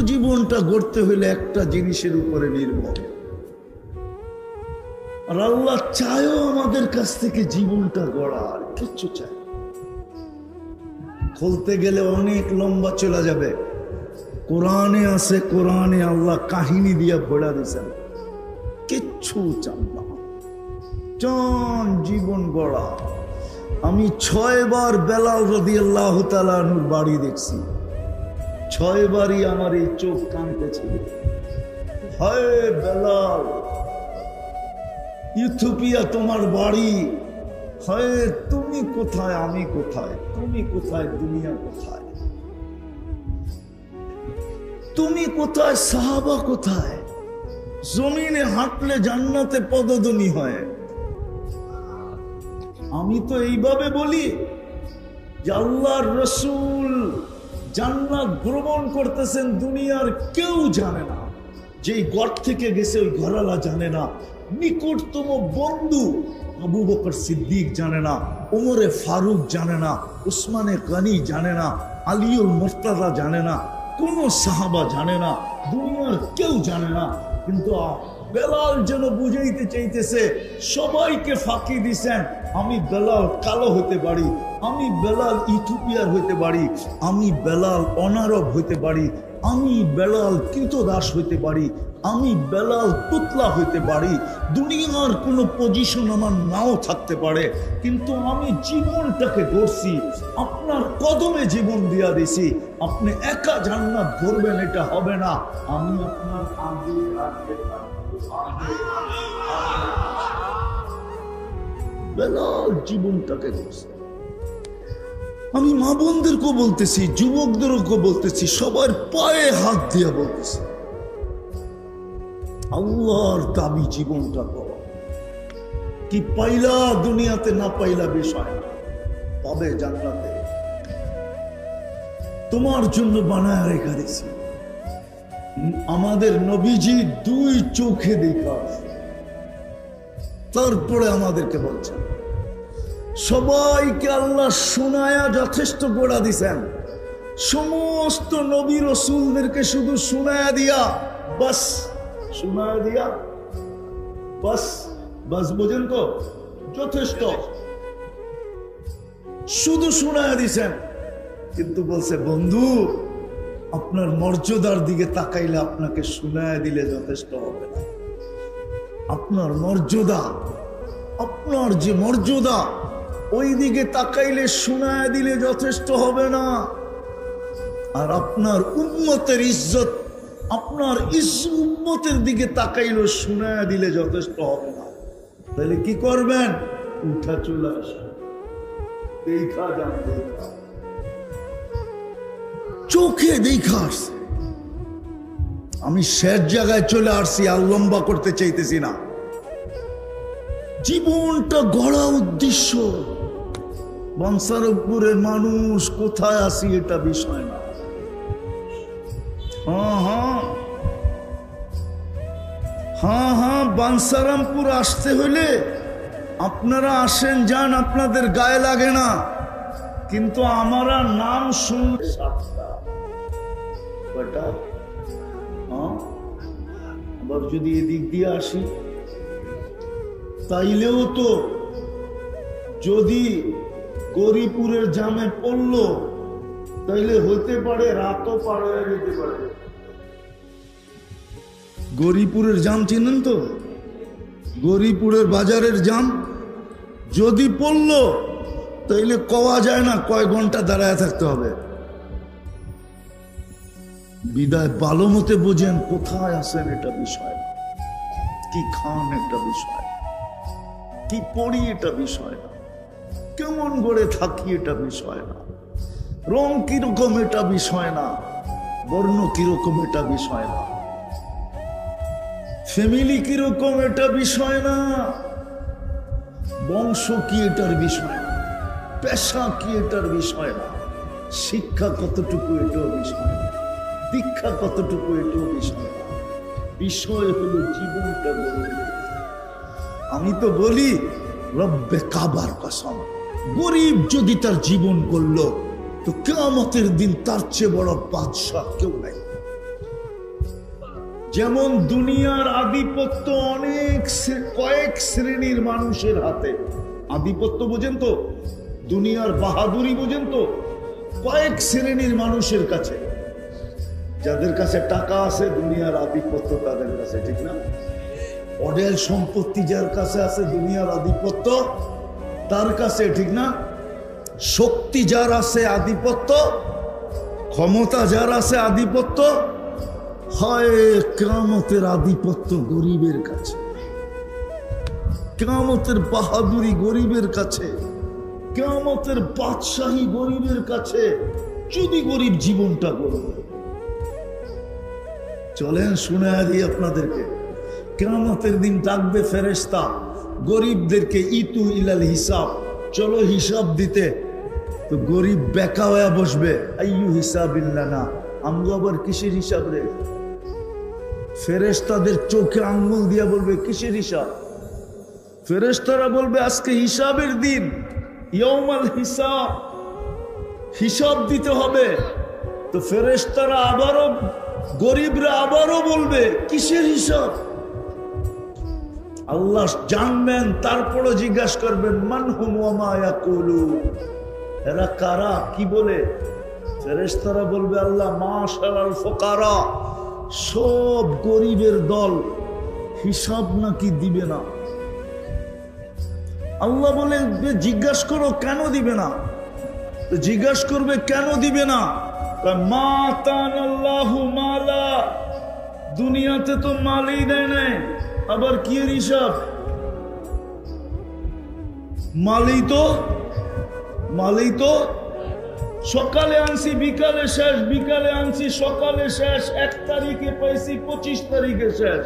জীবনটা গড়তে হইলে একটা জিনিসের উপরে নির্ভর। আর আল্লাহ চায়ও আমাদের কাছ থেকে জীবনটা গড়া, আর কিচ্ছু চায়। খুলতে গেলে অনেক লম্বা চলে যাবে। কোরআনে আছে, কোরআনে আল্লাহ কাহিনী দিয়ে ভরা দিয়েছেন। কিচ্ছু চান না, চান জীবন গড়া। আমি 6 বার বেলাল রাদিয়াল্লাহু তাআলা আনহুর বাড়ি দেখছি। 6 বারই আমার এই চোখ কাঁদতেছিল। হায় বেলাল, ইথিওপিয়া তোমার বাড়ি। হায় তুমি কোথায়, আমি কোথায়? তুমি কোথায়, দুনিয়া কোথায়? তুমি কোথায়, সাহাবা কোথায়? জমিনে হাঁটলে জান্নাতে পদধ্বনি হয়। আমি তো এইভাবে বলি যে আল্লাহর রাসূল জান্নাত ভ্রমণ করতেছেন, দুনিয়ার কেউ জানে না। যেই ঘর থেকে গেছে ওই ঘরওয়ালা জানে না, নিকটতম বন্ধু আবু বকর সিদ্দিক জানে না, ওমরে ফারুক জানে না, উসমানে গনি জানে না, আলীউল মুর্তজা জানে না, কোন সাহাবা জানে না, দুনিয়ার কেউ জানে না। কিন্তু বেলাল যেন বুঝাইতে চাইতেছে, সবাইকে ফাঁকি দিছেন। আমি বেলাল কালো হতে পারি, আমি বেলাল ইথিওপিয়ার হইতে পারি, আমি বেলাল অনারব হইতে পারি, আমি বেলাল কৃতদাস হইতে পারি, আমি বেলাল তুতলা হইতে পারি, দুনিয়ার কোনো পজিশন আমার নাও থাকতে পারে, কিন্তু আমি জীবনটাকে গড়ছি, আপনার কদমে জীবন দিয়া দিছি। আপনি একা জান্নাত ধরবেন এটা হবে না। আমি আপনার আগে বেলাল জীবনটাকে গড়ছে। আমি মা বোনদেরকেও বলতেছি, যুবকদেরকেও বলতেছি, সবার পায়ে হাত দিয়া বলতেছি, আল্লাহর দাবি জীবনটা করো। কি পাইলা দুনিয়াতে, না পাইলা বিষয় না, পাবে জান্নাতে। তোমার জন্য বানায় রেখা দিছি। আমাদের নবীজি 2 চোখে দেখা, তারপরে আমাদেরকে বলছেন। সবাইকে আল্লাহ শোনায়া যথেষ্ট গোড়া দিছেন। সমস্ত নবী রাসূলদেরকে শুধু শোনায়া দিয়া বাস, শোনায়া দিয়া বাস, বাস বোঝেন তো, যথেষ্ট, শুধু শোনায়া দিছেন। কিন্তু বলছে, বন্ধু আপনার মর্যাদার দিকে তাকাইলে আপনাকে শোনায়া দিলে যথেষ্ট হবে না। আপনার মর্যাদা, আপনার যে মর্যাদা, ওই দিকে তাকাইলে শোনায়া দিলে যথেষ্ট হবে না। আর আপনার উম্মতের ইজ্জত, আপনার উম্মতের দিকে তাকাইলে শোনায়া দিলে যথেষ্ট হবে না। তাহলে কি করবেন? উঠা চলে আসেন, দেখা যান, দেখা চোখে দেখা আসছে। আমি শেষ জায়গায় চলে আসছি, আর লম্বা করতে চাইতেছি না। জীবনটা গড়া উদ্দেশ্য। বাঞ্ছারামপুরের মানুষ কোথায় আসি এটা বিষয় না। হ্যাঁ, বাঞ্ছারামপুর আসতে হলে আপনারা আসেন, যান, আপনাদের গায়ে লাগে না। কিন্তু আমারা নাম শুনলে আবার যদি এদিক দিয়ে আসি, তাইলেও তো যদি গৌরীপুরের জামে পড়লো, তাইলে হইতে পারে রাতও পার হয়ে যেতে পারে। গৌরীপুরের জাম চিনেন তো? গৌরীপুরের বাজারের জাম যদি পড়লো, তাইলে কওয়া যায় না কয় ঘন্টা দাঁড়ায় থাকতে হবে। বিদায় ভালো মতে বোঝেন কোথায় আছেন এটা বিষয় না, কি খান এটা বিষয়, কি পড়ি এটা বিষয় না, কেমন গড়ে থাকি এটা বিষয় না, রং কিরকম এটা বিষয় না, বর্ণ কিরকম এটা বিষয় না, ফ্যামিলি কিরকম এটা বিষয় না, বংশ কি এটার বিষয় না, পেশা কি এটার বিষয় না, শিক্ষা কতটুকু এটাও বিষয় না, দীক্ষা কতটুকু এটাও বিষয় না। বিষয় হলো জীবনটা গড়ে। আমি তো বলি রব্বে কাবার কসম, গরিব যদি তার জীবন গড়ল তো কিয়ামতের দিন তার চেয়ে বড় বাদশা কেউ নাই। যেমন দুনিয়ার আধিপত্য কয়েক শ্রেণীর মানুষের হাতে। আধিপত্য বোঝেন তো, দুনিয়ার বাহাদুরি বোঝেন তো, কয়েক শ্রেণীর মানুষের কাছে। যাদের কাছে টাকা আছে দুনিয়ার আধিপত্য তাদের কাছে, ঠিক না? অডেল সম্পত্তি যার কাছে আছে দুনিয়ার আধিপত্য তার কাছে, ঠিক না? শক্তি যার আছে আধিপত্য, ক্ষমতা যার আছে আধিপত্য, হয় কিয়ামতের আধিপত্য গরিবের কাছে, কিয়ামতের বাহাদুরি গরিবের কাছে, কিয়ামতের বাদশাহী গরিবের কাছে, যদি গরিব জীবনটা গড়বে। চলেন শুনে দিই আপনাদেরকে, কিয়ামতের দিন ডাকবে ফেরেশতা গরিবদেরকে, ইতু ইলাল হিসাব, চলো হিসাব দিতে। তো গরিব বেকা হয়ে বসবে, আইয়ু হিসাবিল্লানা, আমগো আবার কিসের হিসাব রে? ফেরেশতাদের চোখে আঙ্গুল দিয়া বলবে কিসের হিসাব? ফেরেশতারা বলবে আজকে হিসাবের দিন, ইয়াউমাল হিসাব, হিসাব দিতে হবে। তো ফেরেশতারা আবারও, গরিবরা আবারও বলবে কিসের হিসাব? আল্লাহ জানবেন, তারপরও জিজ্ঞাসা করবেন মান হুম ওয়া মা ইয়াকুলু, এরা কারা, কি বলে? ফেরেশতারা বলবে আল্লাহ মাশারাল ফুকারা, সব গরিবের দল, হিসাব নাকি দিবে না। আল্লাহ বলে জিজ্ঞাসা করো কেন দিবে না? জিজ্ঞাসা করবে কেন দিবে না? মা তানাল্লাহু মালা, দুনিয়াতে তো মালই দেয় নাই, আবার কি এর হিসাব? মালই তো সকালে আনছি বিকালে শেষ, বিকালে আনছি সকালে শেষ, 1 তারিখে পাইছি 25 তারিখে শেষ।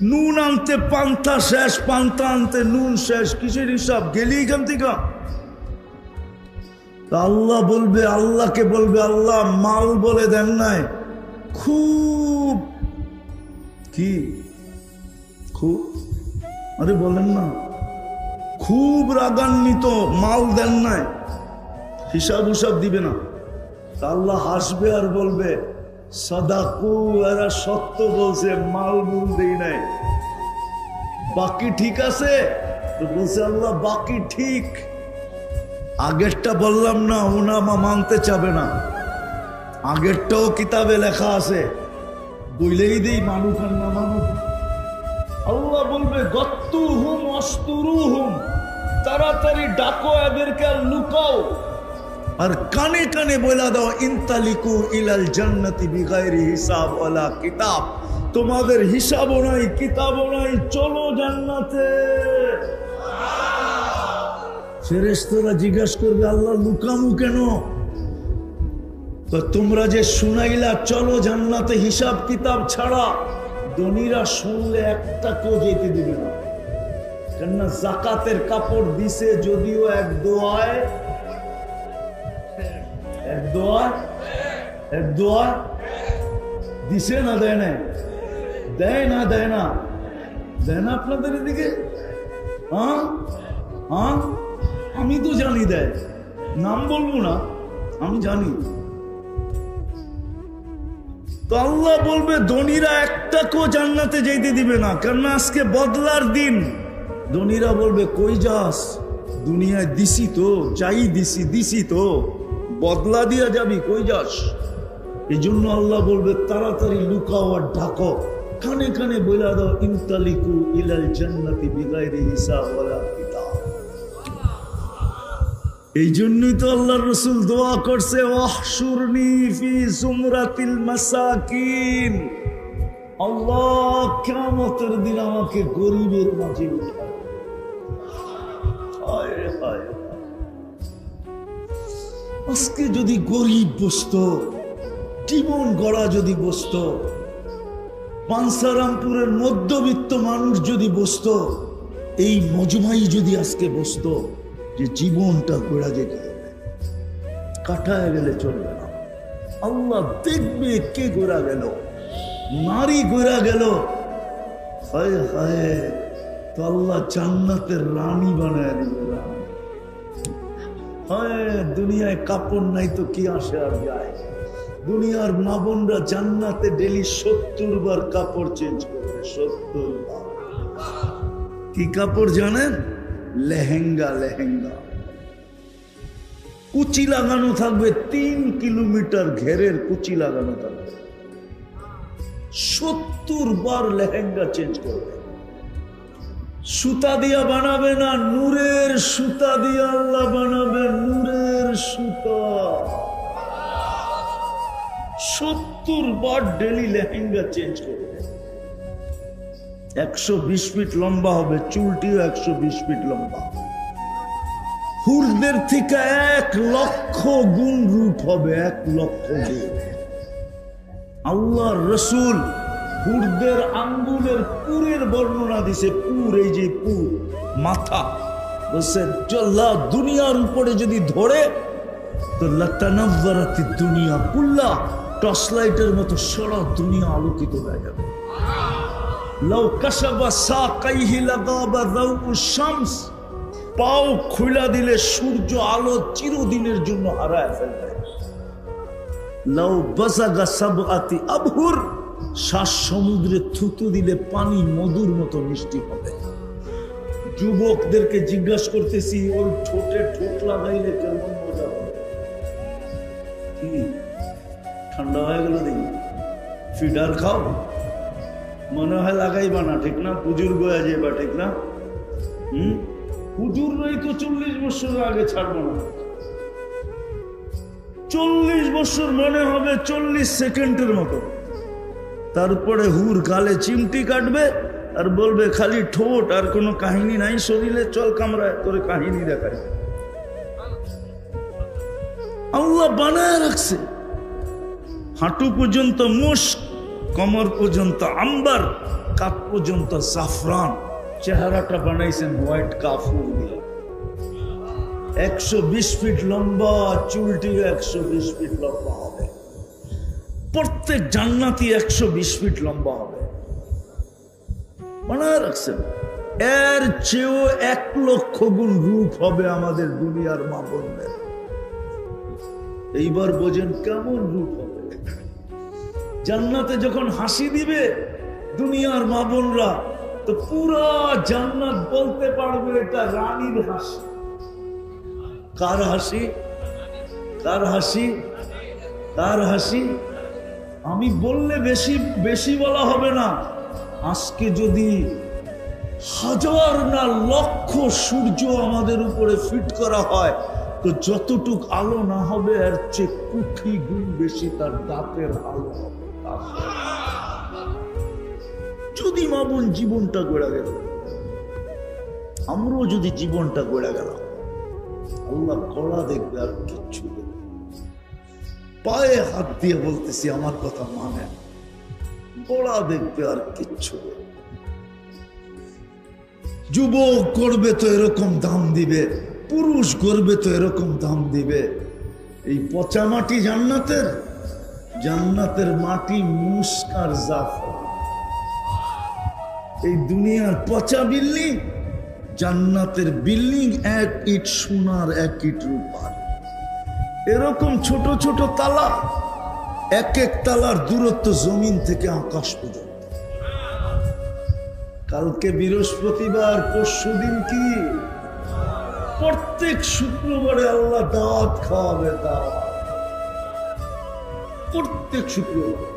নুন আনতে পান্তা শেষ, পান্তা আনতে নুন শেষ, কিসের হিসাব? গেলি এখান থেকে। আল্লাহ বলবে, আল্লাহকে বলবে আল্লাহ মাল বলে দেন নাই, খুব কি খুব, আরে বলেন না, খুব রাগান্বিত, মাল দেন নাই, হিসাব হিসাব দিবে না। আল্লাহ হাসবে আর বলবে সাদাকু, এরা সত্য বলছে, মাল মূল দেই নাই, বাকি ঠিক আছে। তো বলছে আল্লাহ বাকি ঠিক, আগেরটা বললাম না, ওনামা মানতে চাবে না, আগেরটাও কিতাবে লেখা আছে, বইলেই দেই মানুষ আর না মানুষ। আল্লাহ বলবে গত্তুহুম অস্তুরুহুম, তাড়াতাড়ি ডাকো এদেরকে আর লুকাও, আর কানে কানে বলে দাও ইনতালিকু ইলাল জান্নাতি বিগাইরি হিসাব ওয়ালা কিতাব, তোমাদের হিসাবও নাই কিতাবও নাই, চলো জান্নাতে। ফেরেশতারা জিজ্ঞাসা করবে আল্লাহ লুকামু কেন? তো তোমরা যে শুনাইলা চলো জান্নাতে হিসাব কিতাব ছাড়া, ধনীরা শুনলে একটা কেউ যেতে দিবে না, কেননা জাকাতের কাপড় দিছে যদিও এক দোয়ায় দিছে না, দেয় না, দেয় না, দেয় না, দেয় না আপনাদের এদিকে? হ্যাঁ হ্যাঁ, আমি তো জানি দেয়, নাম বলবো না, আমি জানি। তো আল্লাহ বলবে ধনীরা একটা কেউ জান্নাতে যেতে দিবে না, কেননা আজকে বদলার দিন। ধনীরা বলবে কই যাস, দুনিয়ায় দিছি তো, চাই দিছি তো, বদলা দিয়া যাবি, কই যাস? এই জন্য আল্লাহ বলবে তাড়াতাড়ি লুকাও আর ঢাকো, কানে কানে বলে দাও ইনতালিকু ইলাল জান্নাতি বিগাইরি হিসাব ওয়ালা কিতাব। এই জন্যই তো আল্লাহর রাসূল দোয়া করছে ওয়াহশুরনি ফি জুমরাতিল মাসাকিন, আল্লাহ কিয়ামতের দিন আমাকে গরিবের মাঝে উঠাও। হায় হায়, আজকে যদি গরিব বসতো, জীবন গড়া যদি বসতো, বাঞ্ছারামপুরের মধ্যবিত্ত মানুষ যদি বসতো, এই মজমাই যদি আজকে বসতো, যে জীবনটা গোড়া যেতে হবে, কাটায় গেলে চলবে না। আল্লাহ দেখবে কে গোড়া গেল, নারী গোড়া গেল, হায় হায়, তো আল্লাহ জান্নাতের রানী বানায় দিবে। হায়, দুনিয়ায় কাপড় নাই তো কি আসে আর যায়, দুনিয়ার মা বোনরা জান্নাতে ডেলি 70 বার কাপড় চেঞ্জ করবে, 70 বার। কি কাপড় জানেন? লেহেঙ্গা। লেহেঙ্গা কুচি লাগানো থাকবে, 3 কিলোমিটার ঘেরের কুচি লাগানো থাকবে। 70 বার লেহেঙ্গা চেঞ্জ করবে। সুতা দিয়া বানাবে না, নূরের সুতা দিয়া আল্লাহ বানাবে, নূরের সুতা। 70 বার ডেলি লেহেঙ্গা চেঞ্জ করবে। 120 ফিট লম্বা হবে, চুলটিও 120 ফিট লম্বা। হুরদের থেকে 1 লক্ষ গুণ রূপ হবে, 1 লক্ষ গুণ। আল্লাহর রাসূল হুরদের আঙ্গুলের পুরের বর্ণনা দিছে। পুর, এই যে পুর, মাথা, বলছে দুনিয়ার উপরে যদি ধরে তো লাতানাওয়ারাতিদ দুনিয়া কুল্লা, টর্চ লাইটের মতো সারা দুনিয়া আলোকিত হয়ে যাবে। লাউ কাশাবা সাকাইহি লাগাবা দাউউশ শামস, পাও খুলে দিলে সূর্য আলো চিরদিনের জন্য হারায় ফেলবে। লাউ বাসাগা সাবআতি আবহুর, 7 সমুদ্রে থুতু দিলে পানি মধুর মতো মিষ্টি হবে। যুবকদেরকে জিজ্ঞাসা করতেছি, ওর ঠোঁটে ঠোঁট লাগাইলে কেমন মজা হবে? কি ঠান্ডা হয়ে গেল দেখি, ফিডার খাও, মনে হয় লাগাইবা না, ঠিক না? পুজুর গোয়া যাইবা, ঠিক না? হুজুর রই তো 40 বছর আগে ছাড়বো না। 40 বছর মনে হবে 40 সেকেন্ডের মতো। তারপরে হুর গালে চিমটি কাটবে আর বলবে খালি ঠোঁট, আর কোনো কাহিনী নাই শরীরে, চল কামরায় তোরে কাহিনী দেখায়। আল্লাহ বানায় রাখছে। হাঁটু পর্যন্ত মুস্ক, কমর পর্যন্ত আম্বার, কাপ পর্যন্ত জাফরান। চেহারাটা বানাইছেন হোয়াইট কাফুর দিয়ে। 120 ফিট লম্বা, চুলটি 120 ফিট লম্বা হবে। প্রত্যেক জান্নাতি 120 ফিট লম্বা হবে, বানায় রাখছেন। এর চেয়েও 1 লক্ষ গুণ রূপ হবে আমাদের দুনিয়ার মা বোনদের। এইবার বোঝেন কেমন রূপ হবে। জান্নাতে যখন হাসি দিবে দুনিয়ার মা বোনরা, তো পুরা জান্নাত বলতে পারবে এটা রানীর হাসি। কার হাসি? কার হাসি? কার হাসি? আমি বললে বেশি বেশি বলা হবে না। আজকে যদি 1000 না লক্ষ সূর্য আমাদের উপরে ফিট করা হয়, তো যতটুক আলো না হবে এর চেয়ে কোটি গুণ বেশি তার দাঁতের আলো হবে। যদি মা বোন জীবনটা গড়া গেল, আমরাও যদি জীবনটা গড়া গেল, আল্লাহ গড়া দেখবে আর কিচ্ছু দেখবে। পায়ে হাত দিয়ে বলতেছি, আমার কথা মানে, গড়া দেখবে আর কিচ্ছু দেখবে। যুবক করবে তো এরকম দাম দিবে, পুরুষ করবে তো এরকম দাম দিবে। এই পচা মাটি জান্নাতের, জান্নাতের মাটি মুস্কার জাফর। এই দুনিয়ার পচা বিল্ডিং, জান্নাতের বিল্ডিং 1 ইট সোনার 1 ইট রূপার। এরকম ছোট ছোট তালা, 1 তালার দূরত্ব জমিন থেকে আকাশ পর্যন্ত। কালকে বৃহস্পতিবার, পরশুদিন কি? প্রত্যেক শুক্রবারে আল্লাহ দাওয়াত খাওয়াবে, দাওয়াত। প্রত্যেক শুক্রবার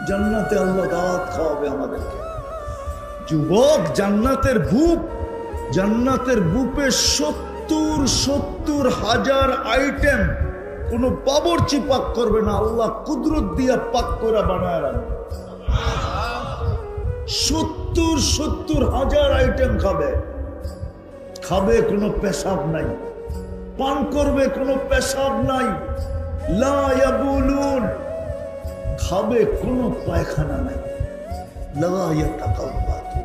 জান্নাতে আল্লাহ দাওয়াত খাওয়াবে আমাদেরকে। যুবক, জান্নাতের ভূপ, জান্নাতের বুপে 70 হাজার আইটেম। কোন বাবুর্চি পাক করবে না, আল্লাহ কুদরত দিয়া পাক করে বানায় রাখবে। 70 হাজার আইটেম খাবে। খাবে, কোনো পেশাব নাই। পান করবে, কোনো পেশাব নাই। লা ইয়াবুলুন, খাবে, কোনো পায়খানা নাই। লা ইয়াতাকাব্বাতু,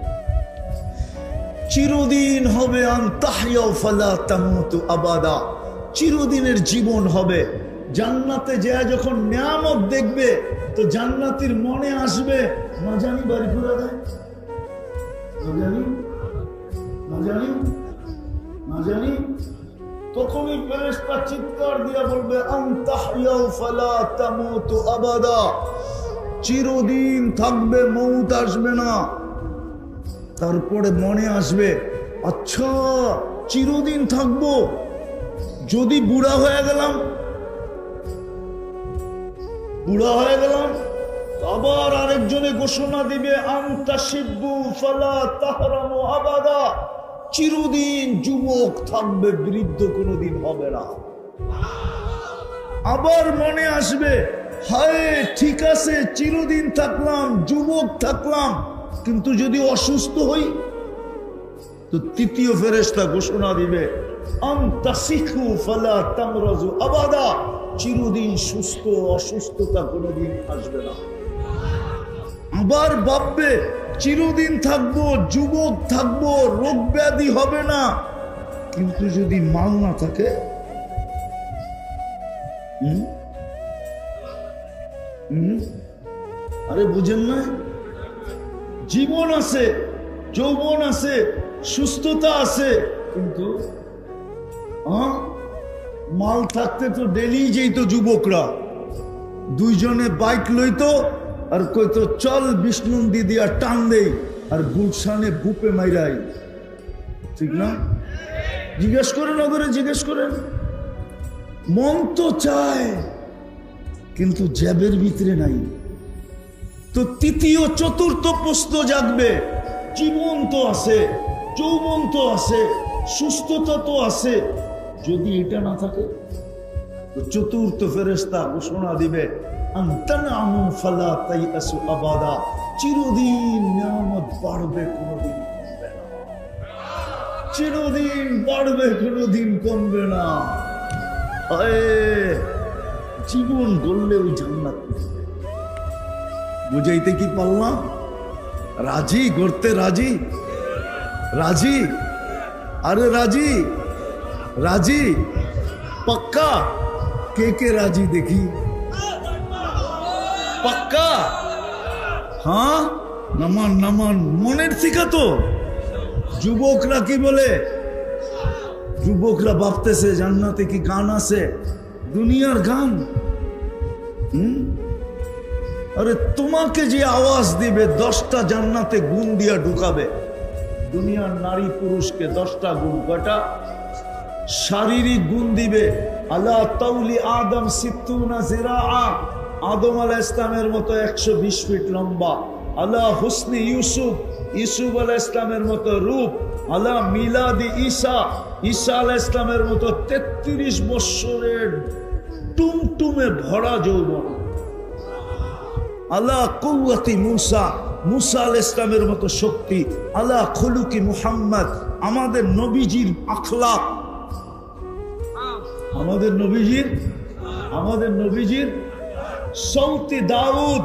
চিরদিন হবে। আনতাহইয়া ফালা তামুতু আবাদা, চিরদিনের জীবন হবে। জান্নাতে যা যখন নিয়ামত দেখবে, তো জান্নাতীর মনে আসবে, না জানি বাড়ি ঘুরা দেয়, না জানি, না জানি, না জানি। তখনই ফেরেশতা চিৎকার দিয়া বলবে আনতাহইয়া ফালা তামুতু আবাদা, চিরদিন থাকবে, মৌত আসবে না। তারপরে মনে আসবে, আচ্ছা চিরদিন থাকবো, যদি বুড়া হয়ে গেলাম, আবার আরেকজনে ঘোষণা দিবে আনতাশিব্বু ফালা তাহরামু আবাদা, চিরদিন যুবক থাকবে, বৃদ্ধ কোনোদিন হবে না। আবার মনে আসবে, হায় ঠিক আছে চিরদিন থাকলাম, যুবক থাকলাম, কিন্তু যদি অসুস্থ হই, তো তৃতীয় ফেরেশতা ঘোষণা দিবে আনতাসিখু ফালা তামরাজু আবাদা, চিরদিন সুস্থ, অসুস্থতা কোনোদিন আসবে না। আবার ভাববে চিরদিন থাকবো, যুবক থাকবো, রোগ ব্যাধি হবে না, কিন্তু যদি মাল না থাকে, আরে বুঝেন না, জীবন আছে, যৌবন আছে, সুস্থতা আছে, কিন্তু মাল থাকতে তো ডেলি যেত যুবকরা, দুইজনে বাইক লইতো আর কইতো চল বিষ্ণুন্দি দিয়া টান দেই, আর গুলশানে বুপে মাইরাই, ঠিক না? জিজ্ঞেস করেন, ওদের জিজ্ঞেস করেন, মন তো চায় কিন্তু জ্যাবের ভিতরে নাই। তো তৃতীয় চতুর্থ প্রশ্ন জাগবে, জীবন তো আছে, যৌবন তো আছে, সুস্থতা তো আছে, যদি এটা না থাকে, তো চতুর্থ ফেরেশতা ঘোষণা দিবে আনতানআমু ফালা তাইআসু আবাদা, চিরদিন নিয়ামত বাড়বে, কোনোদিন কমবে না, চিরদিন বাড়বে, কোনোদিন কমবে না। জীবন গড়লে ওই জান্নাত বুঝাইতে কি পারলাম? রাজি গড়তে, রাজি, রাজি, আরে রাজি, রাজি পাক্কা? কে কে রাজি দেখি? পাক্কা? হ্যাঁ, নামান নামান, মনের থেকে তো। যুবকরা কি বলে? যুবকরা ভাবতেছে জান্নাতে কি গান আছে? দুনিয়ার গান। আরে তোমাকে যে আওয়াজ দিবে 10টা জান্নাতে গুণ দিয়া ঢুকাবে। দুনিয়ার নারী পুরুষকে 10টা গুণ, কয়টা? শারীরিক গুণ দিবে। আলা তাউলি আদম সিত্তুনা জিরাআ, আদম আলাইহিস সালামের মতো 120 ফিট লম্বা। আলা হুসনি ইউসুফ, ইউসুফ আলাইহিস সালামের মতো রূপ। আলা মিলাদি ঈসা, ঈসা আলাইহিস সালামের মতো 33 বছরের টুমটুমে ভরা যৌবন। আলা কুওয়াতি মুসা, মুসা আলাইহিস সালামের মতো শক্তি। আলা খুলুকি মুহাম্মদ, আমাদের নবীজির আখলাক, আমাদের নবীজির সৌতি দাউদ,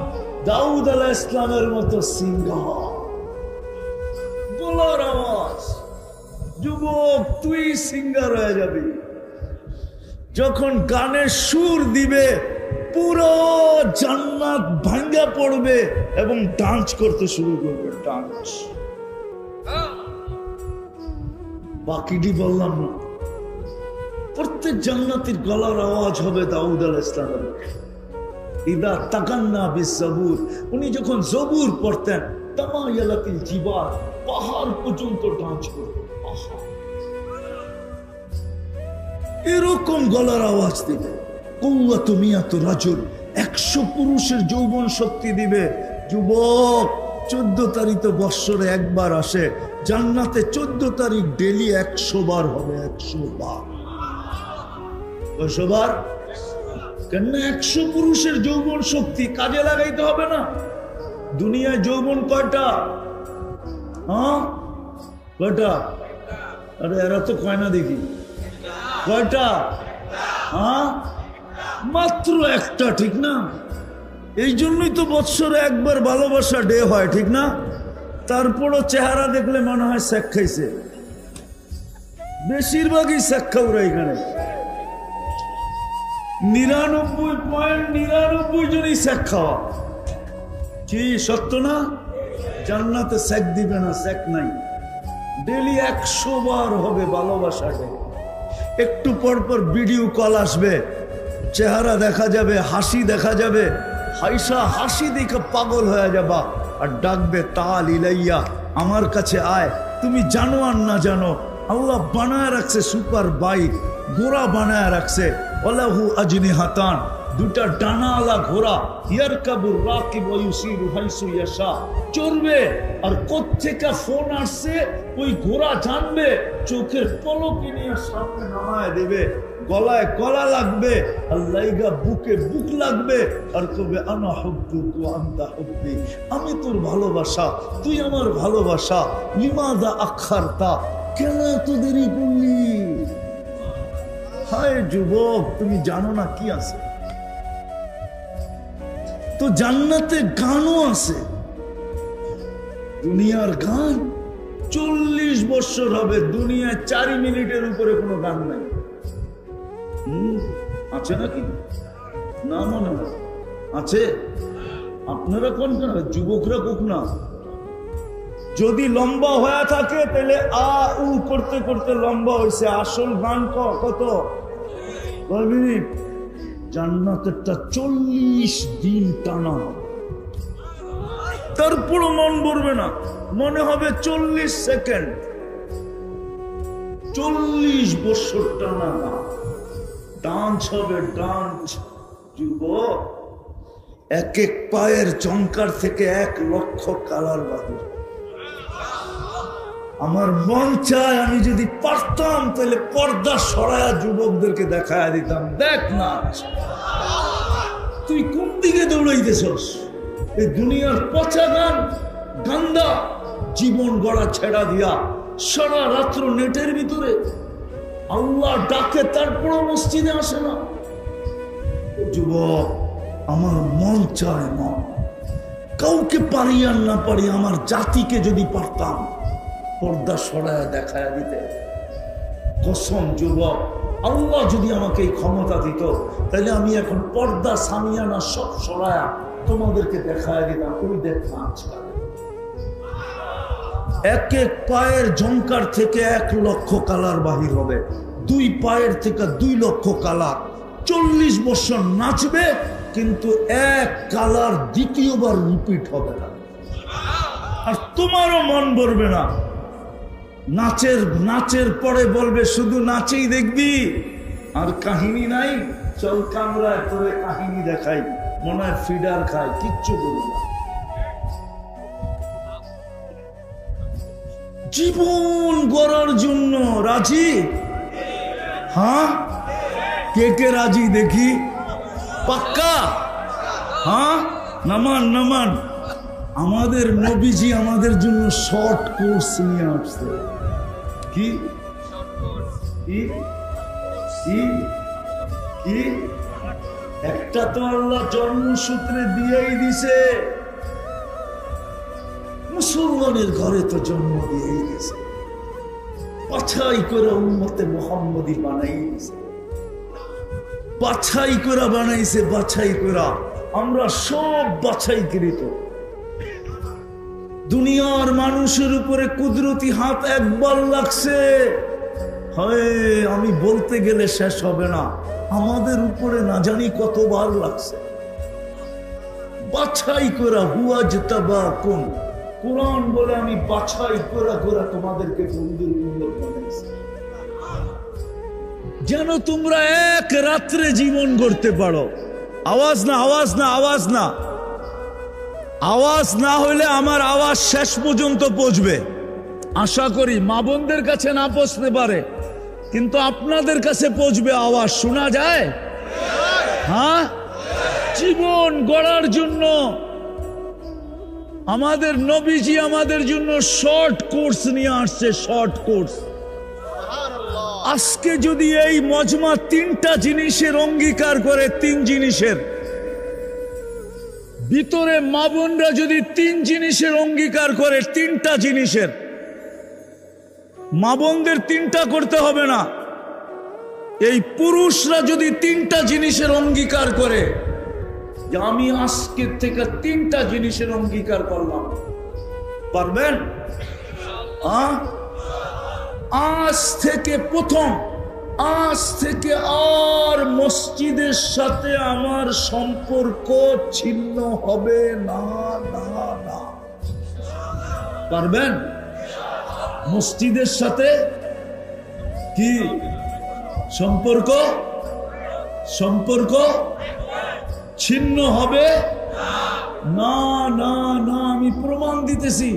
দাউদ আলাইহিস সালামের মতো সিংহার, গলার আওয়াজ। যুবক তুই সিঙ্গার হয়ে যাবি। যখন গানের সুর দিবে পুরো জান্নাত ভাঙ্গা পড়বে এবং ডান্স করতে শুরু করবে, ডান্স। বাকিটি বললাম না। প্রত্যেক জান্নাতের গলার আওয়াজ হবে দাউদ আলাইহিস সালামের। ইদা তাগান্না বিসবুর, উনি যখন জবুর পড়তেন, তামায়ালাতিল জিবাল, পাহাড় পর্যন্ত ডান্স করতেন। এরকম গলার আওয়াজ দিবে। কুওয়াতু মিয়াতু রাজুল, 100 পুরুষের যৌবন শক্তি দিবে। যুবক 14 তারিখ তো বৎসরে একবার আসে, জান্নাতে 14 তারিখ ডেলি 100 বার হবে। 100 বার। 100 বার কেন? 100 পুরুষের যৌবন শক্তি কাজে লাগাইতে হবে না? দুনিয়ায় যৌবন কয়টা? হ্যাঁ কয়টা? আরে এরা তো কয় না দেখি। কয়টা? হ্যাঁ মাত্র একটা, ঠিক না? এই জন্যই তো বৎসরে একবার ভালোবাসা ডে হয়, ঠিক না? তারপরও চেহারা দেখলে মনে হয় শেখ খাইছে। বেশিরভাগই শেখ খাওয়া এখানে। 99.99 জনই শেখ খাওয়া। কি সত্য না? জান্নাতে শেখ দিবে না, শেখ নাই। ডেলি 100 বার হবে ভালোবাসা ডে। একটু পর পর ভিডিও কল আসবে, চেহারা দেখা যাবে, হাসি দেখা যাবে, হাইসা হাসি দেখে পাগল হয়ে যাবা। আর ডাকবে তাল ইলাইয়া, আমার কাছে আয়। তুমি জানো আর না জানো, আল্লাহ বানায় রাখছে সুপার বাইক, ঘোড়া বানায় রাখছে, ওয়ালাহু আজনিহাতান, দুটা ডানাওয়ালা ঘোড়া, ইয়ারকাবুর রাকিব ওয়া ইউসিরু হাইসু ইয়াশা, চড়বে। আর কোত্থেকে ফোন আসছে ওই ঘোড়া জানবে, চোখের পলকে নিয়ে সামনে নামায় দেবে, গলায় গলা লাগবে, আর লাইগা বুকে বুক লাগবে, আর কবে আনা হুব্বুকা আনতা হুব্বি, আমি তোর ভালোবাসা, তুই আমার ভালোবাসা। লিমাযা আখারতা, কেন এত দেরি করলি? হায় যুবক, তুমি জানো না কি আছে? তো জান্নাতে গানও আছে, দুনিয়ার গান 40 বছর হবে, দুনিয়ায় 4 মিনিটের উপরে কোনো গান নাই। আছে নাকি? না মনে হয় আছে। আপনারা কোন গান? যুবকরা কোক না। যদি লম্বা হয়ে থাকে তাহলে আ উ করতে করতে লম্বা হয়েছে। আসল গান কত? কয় মিনিট? জান্নাতেরটা 40 দিন টানা হবে, তারপরও মন ভরবে না, মনে হবে 40 সেকেন্ড। 40 বছর টানা গান, ডান্স হবে, ডান্স। যুবক, এক এক পায়ের চমকার থেকে 1 লক্ষ কালার বাহির। আমার মন চায় আমি যদি পারতাম তাহলে পর্দা সরায়া যুবকদেরকে দেখায় দিতাম, দেখ না তুই কোন দিকে দৌড়াইতেছস? এই দুনিয়ার পচা গান, গান্দা জীবন গড়া ছেড়া দিয়া সারা রাত্র নেটের ভিতরে। আল্লাহ ডাকে তারপরও মসজিদে আসে না। যুবক, আমার মন চায়, মন কাউকে পারি আর না পারি, আমার জাতিকে যদি পারতাম পর্দা সরায়া দেখায় দিতে। কসম যুবক, আল্লাহ যদি আমাকে এই ক্ষমতা দিত তাহলে আমি এখন পর্দা সামিয়ানা সব সরায়া তোমাদেরকে দেখায় দিতাম। ওই দেখ না, আজকাল এক এক পায়ের ঝংকার থেকে 1 লক্ষ কালার বাহির হবে, 2 পায়ের থেকে 2 লক্ষ কালার। 40 বছর নাচবে, কিন্তু 1 কালার দ্বিতীয়বার রিপিট হবে না। আর তোমারও মন ভরবে না। নাচের পরে বলবে শুধু নাচেই দেখবি, আর কাহিনী নাই। চল কামরায় তোরে কাহিনী দেখাই, মনে হয় ফিডার খায়, কিচ্ছু বলি না। জীবন গড়ার জন্য রাজি? হ্যাঁ, কে কে রাজি দেখি? পাক্কা? হ্যাঁ, নামান নামান। আমাদের নবীজি আমাদের জন্য শর্ট কোর্স নিয়ে আসছে। কি কি কি কি? একটা তো আল্লাহ জন্মসূত্রে দিয়েই দিছে, মুসলমানের ঘরে তো জন্ম দিয়েই দিছে, বাছাই করে উম্মতে মুহাম্মদী বানাই দিছে, বাছাই করে বানাইছে, বাছাই করে। আমরা সব বাছাইকৃত। দুনিয়ার মানুষের উপরে কুদরতি হাত একবার লাগছে, হয় আমি বলতে গেলে শেষ হবে না। আমাদের উপরে না জানি কতবার লাগছে, বাছাই করা। হুয়া জিতাবা কোন, কোরআন বলে আমি বাছাই করা করা তোমাদেরকে বন্ধুর উম্মত বানাইছি, যেন তোমরা এক রাত্রে জীবন গড়তে পারো। আওয়াজ না, আওয়াজ না, আওয়াজ না, আওয়াজ না হইলে আমার আওয়াজ শেষ পর্যন্ত পৌঁছবে। আশা করি মা বোনদের কাছে না পৌঁছতে পারে, কিন্তু আপনাদের কাছে পৌঁছবে। আওয়াজ শোনা যায়? হ্যাঁ, জীবন গড়ার জন্য আমাদের নবীজি আমাদের জন্য শর্ট কোর্স নিয়ে আসছে, শর্ট কোর্স। আজকে যদি এই মজমা 3টা জিনিসের অঙ্গীকার করে, 3 জিনিসের ভিতরে মা বোনরা যদি 3 জিনিসের অঙ্গীকার করে, 3টা জিনিসের, মা বোনদের 3টা করতে হবে না, এই পুরুষরা যদি 3টা জিনিসের অঙ্গীকার করে যে আমি আজকে থেকে 3টা জিনিসের অঙ্গীকার করলাম, পারবেন? আজ থেকে প্রথম আজ থেকে আর মসজিদের সাথে আমার সম্পর্ক ছিন্ন হবে না, না, না। পারবেন? মসজিদের সাথে কি সম্পর্ক? সম্পর্ক ছিন্ন হবে না, না, না। আমি প্রমাণ দিতেছি,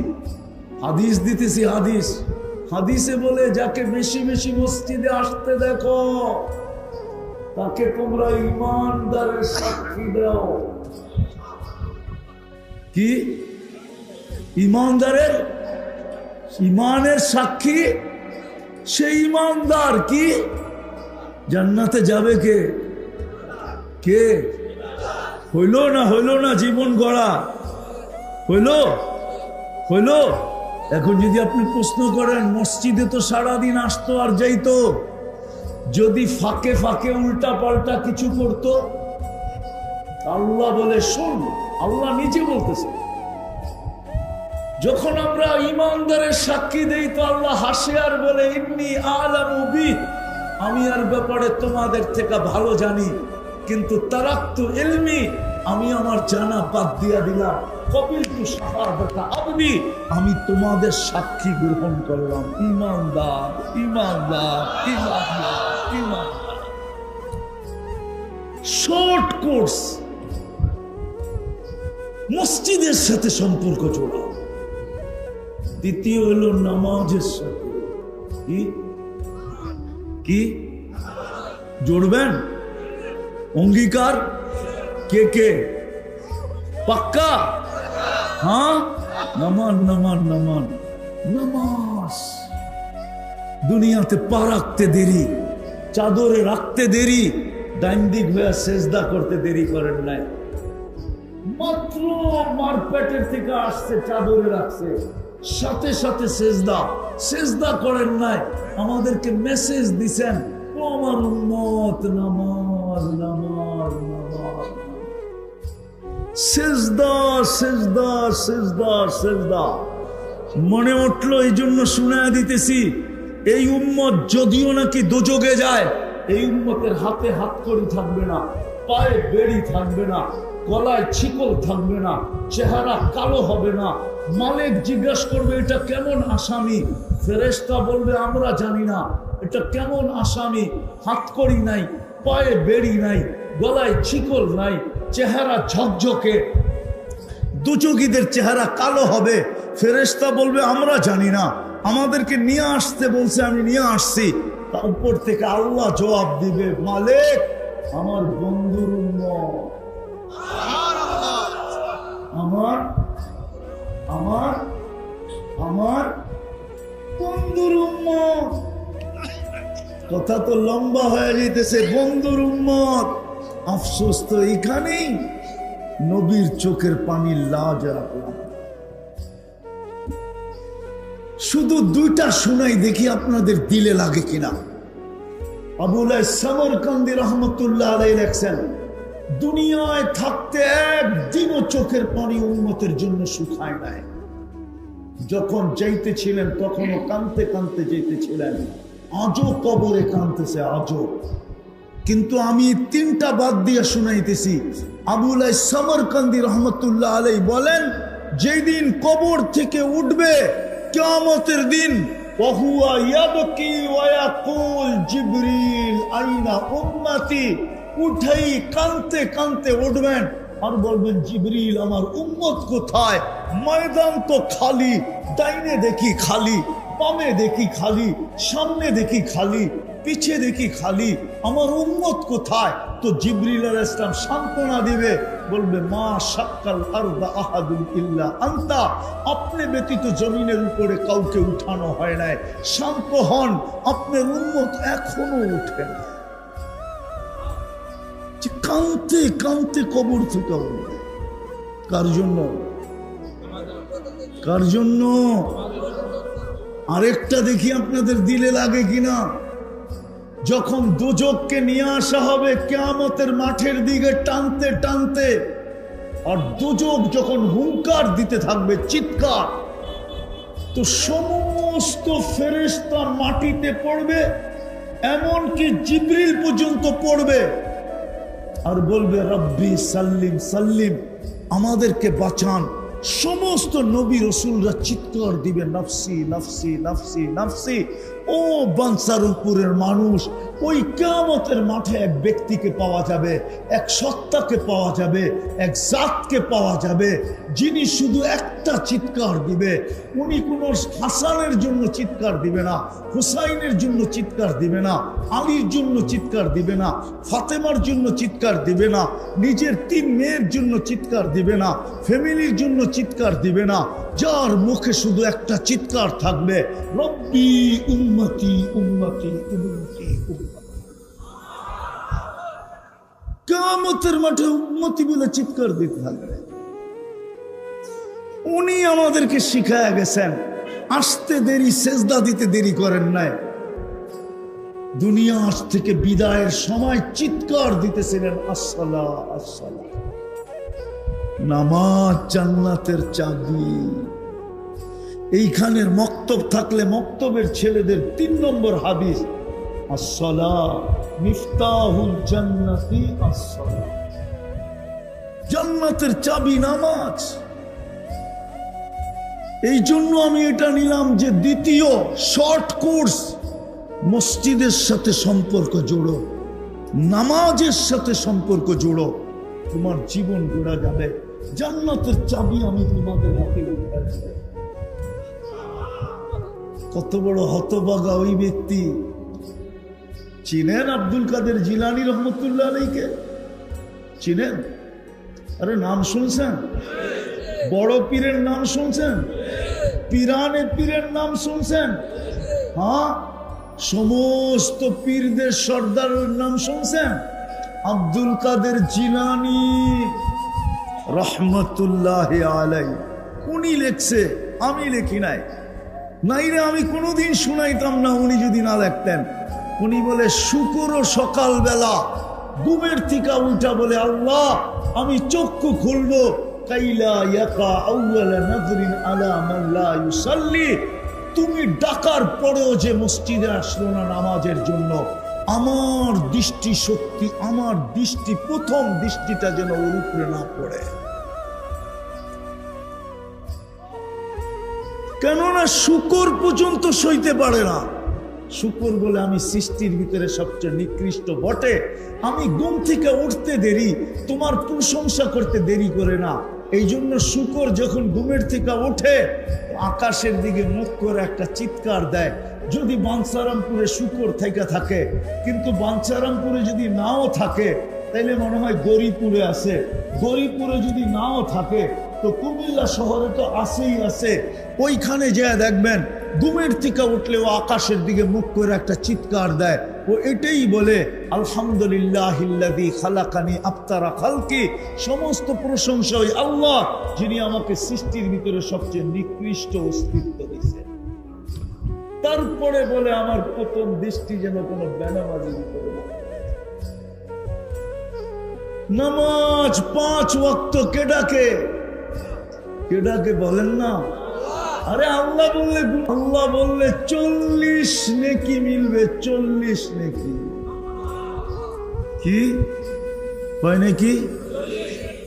হাদিস দিতেছি। হাদিসে বলে যাকে বেশি বেশি মসজিদে আসতে দেখো তাকে তোমরা ইমানদারের সাক্ষী দাও। কি ইমানদারের? ইমানের সাক্ষী। সেই ইমানদার কি জান্নাতে যাবে? কে কে? হইল না হইল না? জীবন গড়া হইল। এখন যদি আপনি প্রশ্ন করেন মসজিদে তো সারাদিন আসতো আর যাইতো, যদি ফাঁকে ফাঁকে উল্টা পাল্টা কিছু করতো? আল্লাহ বলে শোন, আল্লাহ নিজে বলতেছে, যখন আমরা ইমানদারের সাক্ষী দেই তো আল্লাহ হাসে আর বলে ইন্নী আলামু বি, আমি আর ব্যাপারে তোমাদের থেকে ভালো জানি, কিন্তু তারাক্তু ইলমি, আমি আমার জানা বাদ দিয়া দিলাম। কবিলতু শাহাদাতা আবদি, আমি তোমাদের সাক্ষী গ্রহণ করলাম। ইমানদার, ইমানদার, ইমানদার, ইমানদার। শর্ট কোর্স, মসজিদের সাথে সম্পর্ক জোড়া। দ্বিতীয় হলো নামাজের সাথে। কি কি জোড়বেন? অঙ্গীকার কে কে? পাক্কা? হ্যাঁ, নামান নামান নামান নামাজ। দুনিয়াতে পা রাখতে দেরি, চাদরে রাখতে দেরি, ডাইন দিক হয়ে সেজদা করতে দেরি করেন নাই। মাত্র মারপেটের থেকে আসছে, চাদরে রাখছে, সাথে সাথে সেজদা করেন নাই। আমাদেরকে মেসেজ দিছেন, ও আমার উম্মত, নামাজ নামাজ নামাজ, সেজদা সেজদা সেজদা সেজদা। মনে উঠলো, এই জন্য শুনায়া দিতেছি, এই উম্মত যদিও নাকি দোজগে যায়, এই উম্মতের হাতে হাতকড়ি থাকবে না, পায়ে বেড়ি থাকবে না, গলায় ছিকল থাকবে না, চেহারা কালো হবে না। মালিক জিজ্ঞাসা করবে এটা কেমন আসামি? ফেরেশতা বলবে আমরা জানি না এটা কেমন আসামি। হাতকড়ি নাই, পায়ে বেড়ি নাই, গলায় ছিকল নাই, চেহারা ঝকঝকে, দুচকিদের চেহারা কালো হবে। ফেরেশতা বলবে আমরা জানি না, আমাদেরকে নিয়ে আসতে বলছে, আমি নিয়ে আসছি। তার উপর থেকে আল্লাহ জবাব দিবে, মালিক আমার বন্ধুর উম্মত, আমার আমার আমার বন্ধুর উম্মত। কথা তো লম্বা হয়ে যেতেছে। বন্ধুর উম্মত, আফসোস তো এইখানেই, নবীর চোখের পানি লাজ রাখলাম। শুধু দুইটা শুনাই, দেখি আপনাদের দিলে লাগে কিনা। আবুলাই সামরকান্দি রহমতুল্লাহ আলাইহি লেখছেন, দুনিয়ায় থাকতে একদিনও চোখের পানি উম্মতের জন্য শুকায় নাই। যখন যাইতেছিলেন তখনও কাঁদতে কাঁদতে যাইতেছিলেন, আজও কবরে কাঁদতেছে, আজও। কিন্তু আমি তিনটা বাদ দিয়ে শুনাইতেছি। আবুলাই সামরকান্দি রহমতুল্লাহ আলাইহি বলেন, যেই দিন কবর থেকে উঠবে কিয়ামতের দিন, ওয়াহুয়া ইয়াবকি ওয়া ইয়াকুল জিবরিল আইনা উম্মতি, উঠেই কাঁদতে কাঁদতে উঠবেন আর বলবেন জিবরিল আমার উম্মত কোথায়? ময়দান তো খালি, ডাইনে দেখি খালি, বামে দেখি খালি, সামনে দেখি খালি, পিছে দেখি খালি, আমার উম্মত কোথায়? তো জিবরিল আলাইহিস সালাম সান্ত্বনা দিবে, বলবে মা শাক্কাল আরদা আহাদুন ইল্লা আনতা, আপনি ব্যতীত জমিনের উপরে কাউকে উঠানো হয় নাই, শান্ত হন, আপনার উম্মত এখনো উঠে না। কাঁদতে কাঁদতে কবর থেকে উঠবে। কার জন্য? কার জন্য? আরেকটা দেখি আপনাদের দিলে লাগে কিনা। যখন দুজককে নিয়ে আসা হবে কিয়ামতের মাঠের দিকে টানতে টানতে, আর দুজক যখন হুঙ্কার দিতে থাকবে, চিৎকার, তো সমস্ত ফেরেশতা মাটিতে পড়বে, এমনকি জিবরিল পর্যন্ত পড়বে আর বলবে রব্বি সাল্লিম সাল্লিম, আমাদেরকে বাঁচান। সমস্ত নবী রসুলরা চিৎকার দিবে নফসি নফসি নফসি নফসি। ও বানসারুলপুরের মানুষ, ওই কিয়ামতের মাঠে এক ব্যক্তিকে পাওয়া যাবে, এক সত্তাকে পাওয়া যাবে, এক জাতকে পাওয়া যাবে, যিনি শুধু একটা চিৎকার দিবে। উনি কোনো হাসানের জন্য চিৎকার দিবে না, হুসাইনের জন্য চিৎকার দিবে না, আলীর জন্য চিৎকার দিবে না, ফাতেমার জন্য চিৎকার দিবে না, নিজের 3 মেয়ের জন্য চিৎকার দিবে না, ফ্যামিলির জন্য চিৎকার দিবে না। যার মুখে শুধু একটা চিৎকার থাকবে, রব্বি উম্মতি উম্মতি উম্মতি উম্মতি। কিয়ামতের মাঠে উম্মতি বলে চিৎকার দিতে থাকবে। উনি আমাদেরকে শিখায়া গেছেন, আসতে দেরি সেজদা দিতে দেরি করেন নাই। দুনিয়া আজ থেকে বিদায়ের সময় চিৎকার দিতেছিলেন আসসালা আসসালা। নামাজ জান্নাতের চাবি। এইখানের মক্তব থাকলে মক্তবের ছেলেদের 3 নম্বর হাদিস, আসসালা মিফতাহুল জান্নাতি আসসালা। জান্নাতের চাবি নামাজ। এই জন্য আমি এটা নিলাম যে দ্বিতীয় শর্ট কোর্স, মসজিদের সাথে সম্পর্ক জোড়ো, নামাজের সাথে সম্পর্ক জোড়ো, তোমার জীবন গড়া যাবে। জান্নাতের চাবি আমি তোমাদের হাতে উঠাই দেব। কত বড় হতভাগা ওই ব্যক্তি। চিনেন আব্দুল কাদের জিলানী রহমতুল্লাহ আলাইকে? চিনেন? আরে নাম শুনছেন? বড় পীরের নাম শুনছেন? পীরানে পীরের নাম শুনছেন? হ্যাঁ, সমস্ত পীরদের সর্দারের নাম শুনছেন? আব্দুল কাদের জিলানী রহমতুল্লাহ আলাইহি। উনি লেখছে, আমি লেখি নাই। নাইরে আমি কোনোদিন শুনাইতাম না উনি যদি না লেখতেন। উনি বলে শুক্র সকালবেলা ঘুমের থেকে উঠা বলে, আল্লাহ আমি চক্ষু খুলবো, কাইলা ইয়াকা আউয়ালা নাযরিন আলা মান লা ইউসাল্লি। তুমি ডাকার পরেও যে মসজিদে আসলো না নামাজের জন্য, আমার দৃষ্টি শক্তি, আমার দৃষ্টি, প্রথম দৃষ্টিটা যেন ওর উপরে না পড়ে। কেননা শুকর পর্যন্ত সইতে পারে না। শুকর বলে আমি সৃষ্টির ভিতরে সবচেয়ে নিকৃষ্ট বটে, আমি ঘুম থেকে উঠতে দেরি, তোমার প্রশংসা করতে দেরি করে না। এই জন্য শুকর যখন ঘুমের থেকে ওঠে আকাশের দিকে মুখ করে একটা চিৎকার দেয়। যদি বাঞ্ছারামপুরে শুকর থেকে থাকে, কিন্তু বাঞ্ছারামপুরে যদি নাও থাকে তাইলে মনে হয় গরিপুরে আছে, গরিপুরে যদি নাও থাকে তো কুমিল্লা শহরে তো আসেই আছে। ওইখানে যা দেখবেন ঘুমের থেকে উঠলেও আকাশের দিকে মুখ করে একটা চিৎকার দেয়। ও এটাই বলে আলহামদুলিল্লাহিল্লাযী খালাকানি আফতারা খালকি। সমস্ত প্রশংসা ওই আল্লাহ যিনি আমাকে সৃষ্টির ভিতরে সবচেয়ে নিকৃষ্ট অস্তিত্ব দিয়েছে। তারপরে বলে আমার প্রথম দৃষ্টি যেন কোনো বেনামাজি করে না। নামাজ 5 ওয়াক্ত কে ডাকে? কে ডাকে বলেন না? আরে আল্লাহ বললে 40 নেকি মিলবে, 40 নেকি। কি হয় নাকি?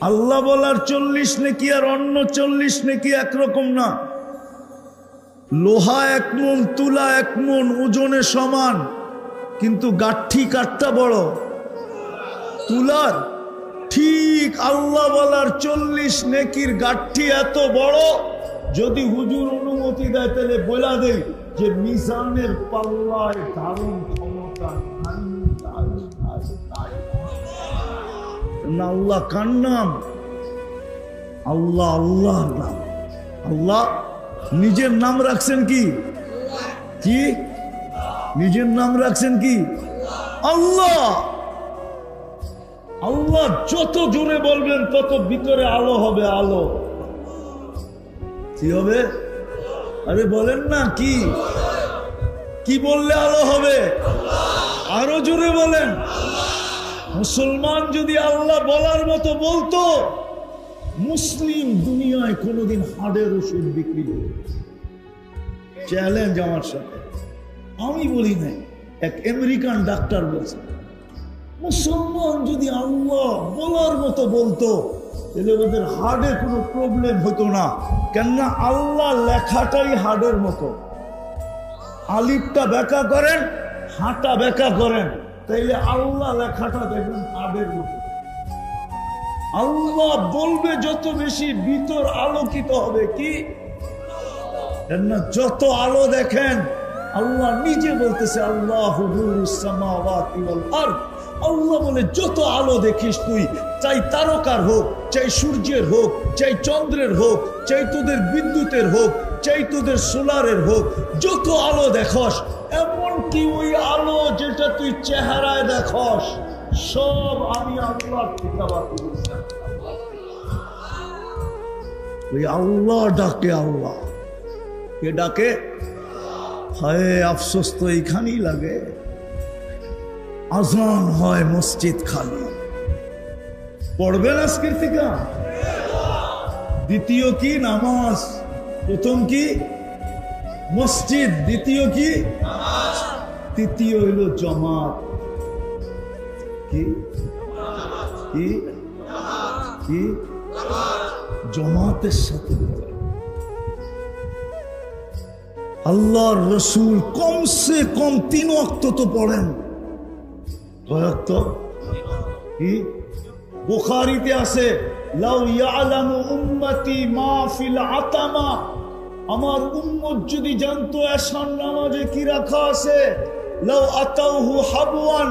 আল্লাহ বলার 40 নেকি আর অন্য 40 নেকি একরকম না। লোহা 1 মণ, তুলা 1 মণ ওজনে সমান, কিন্তু গাঠি কাঠটা বড় তুলার। ঠিক আল্লাহ বলার 40 নেকির গাঠি এত বড়, যদি হুজুর অনুমতি দেয় তাহলে বলা দেয় যে মিজানের পাল্লায় ধারণ ক্ষমতা নাই। আল্লাহ কার নাম? আল্লাহ আল্লাহর নাম। আল্লাহ নিজের নাম রাখছেন কি? কি নিজের নাম রাখছেন কি? আল্লাহ। আল্লাহ যত জোরে বলবেন তত ভিতরে আলো হবে। আলো কি হবে? আরে বলেন না, কি কি বললে আলো হবে? আরো জোরে বলেন। মুসলমান যদি আল্লাহ বলার মতো বলতো, মুসলিম দুনিয়ায় কোনোদিন হাড়ের ওষুধ বিক্রি করে। চ্যালেঞ্জ আমার সাথে, আমি বলি নাই, এক আমেরিকান ডাক্তার বলছে, মুসলমান যদি আল্লাহ বলার মতো বলতো তাহলে ওদের হার্টে কোনো প্রবলেম হতো না, কেননা আল্লাহ লেখাটাই হার্টের মতো। আলিফটা ব্যাখ্যা করেন, হাঁটা ব্যাখ্যা করেন, তাইলে আল্লাহ লেখাটা দেখবেন হার্টের মতো। আল্লাহ বলবে যত বেশি ভিতর আলোকিত হবে। কি কেননা যত আলো দেখেন, আল্লাহ নিজে বলতেছে আল্লাহু নূরুস সামাওয়াতি ওয়াল আরদ। আল্লাহ বলে যত আলো দেখিস তুই, চাই তারকার হোক, চাই সূর্যের হোক, চাই চন্দ্রের হোক, চাই তোদের বিদ্যুতের হোক, চাই তোদের সোলারের হোক, যত আলো দেখস, এমনকি ওই আলো যেটা তুই চেহারায় দেখস, সব আমি আল্লাহর ঠিকাবাদ করেছি। ওই আল্লাহ ডাকে, আল্লাহ কে ডাকে? হায় আফসোস তো এইখানেই লাগে, আজান হয় মসজিদ খালি। পড়বেন আজকের থেকে? দ্বিতীয় কি? নামাজ। প্রথম কি? মসজিদ। দ্বিতীয় কি? তৃতীয় হইল জামাত। কি কি কি? জামাতের সাথে আল্লাহর রসুল কমসে কম 3 ওয়াক্ত তো পড়েন। কি? বুখারীতে আছে, লাউ ইয়ালামু উম্মতি মা ফিল আতামা, আমার উম্মত যদি জানতো এশার নামাজে কি রাখা আছে, লাউ আতাউহু হাবওয়ান,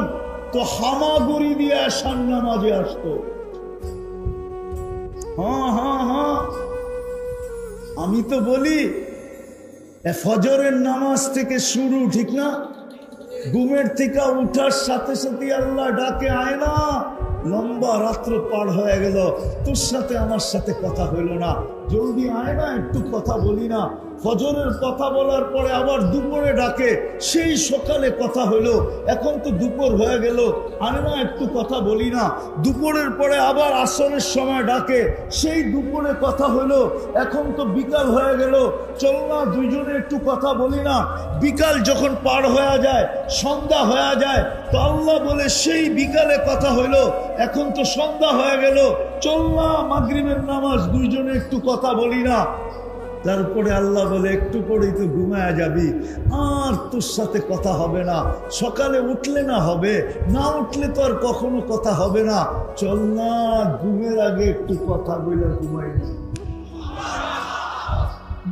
তো হামাগুড়ি দিয়ে এশার নামাজে আসতো। হ্যাঁ হ্যাঁ হ্যাঁ, আমি তো বলি ফজরের নামাজ থেকে শুরু, ঠিক না? ঘুমের থেকে উঠার সাথে সাথে আল্লাহ ডাকে, আয় না, লম্বা রাত্র পার হয়ে গেল, তোর সাথে আমার সাথে কথা হইল না, জলদি আয় না, একটু কথা বলি না। ফজরের কথা বলার পরে আবার দুপুরে ডাকে, সেই সকালে কথা হইল, এখন তো দুপুর হয়ে গেল, আয় না একটু কথা বলি না। দুপুরের পরে আবার আসরের সময় ডাকে, সেই দুপুরে কথা হইল, এখন তো বিকাল হয়ে গেল, চল না দুইজনে একটু কথা বলি না। বিকাল যখন পার হয়ে যায়, সন্ধ্যা হয়ে যায়, তো আল্লাহ বলে সেই বিকালে কথা হইল, এখন তো সন্ধ্যা হয়ে গেল, চল না মাগরিবের নামাজ দুইজনে একটু কথা বলি না। তারপরে আল্লাহ বলে একটু পরেই তো ঘুমায়া যাবি, আর তোর সাথে কথা হবে না, সকালে উঠলে না হবে, না উঠলে তো আর কখনো কথা হবে না, চল না ঘুমের আগে একটু কথা বলে ঘুমাই।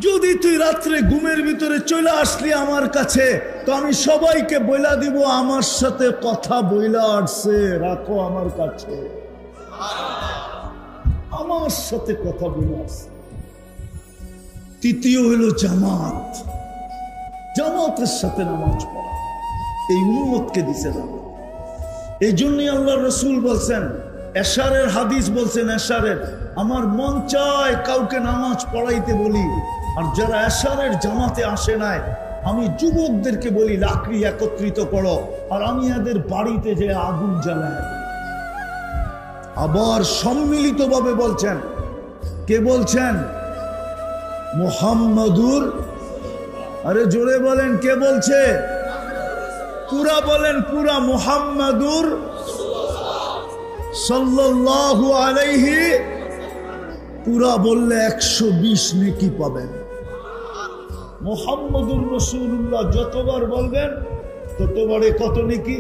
যদি তুই রাত্রে ঘুমের ভিতরে চলে আসলি আমার কাছে, তো আমি সবাইকে বইলা দিব আমার সাথে কথা বইলা আসছে, রাখো আমার কাছে, আমার সাথে কথা বইলা আসছে। তৃতীয় হলো জামাত। জামাতের সাথে নামাজ পড়া এই উম্মতকে দিছে না। এই জন্যই আল্লাহ রসুল বলছেন, এশারের হাদিস বলছেন, এশারের আমার মন চায় কাউকে নামাজ পড়াইতে বলি, আর যারা এশারের জামাতে আসে নাই, আমি যুবকদেরকে বলি লাকড়ি একত্রিত করো, আর আমি এদের বাড়িতে যে আগুন জ্বালাই। আবার সম্মিলিতভাবে বলছেন, কে বলছেন? মুহাম্মাদুর, আরে জোরে বলেন, কে বলছে? পুরা বলেন, পুরা, মুহাম্মাদুর সাল্লাল্লাহু আলাইহি, পুরা বললে 120 নেকি পাবেন। মুহাম্মাদুর রাসূলুল্লাহ যতবার বলবেন ততবারে কত নেকি?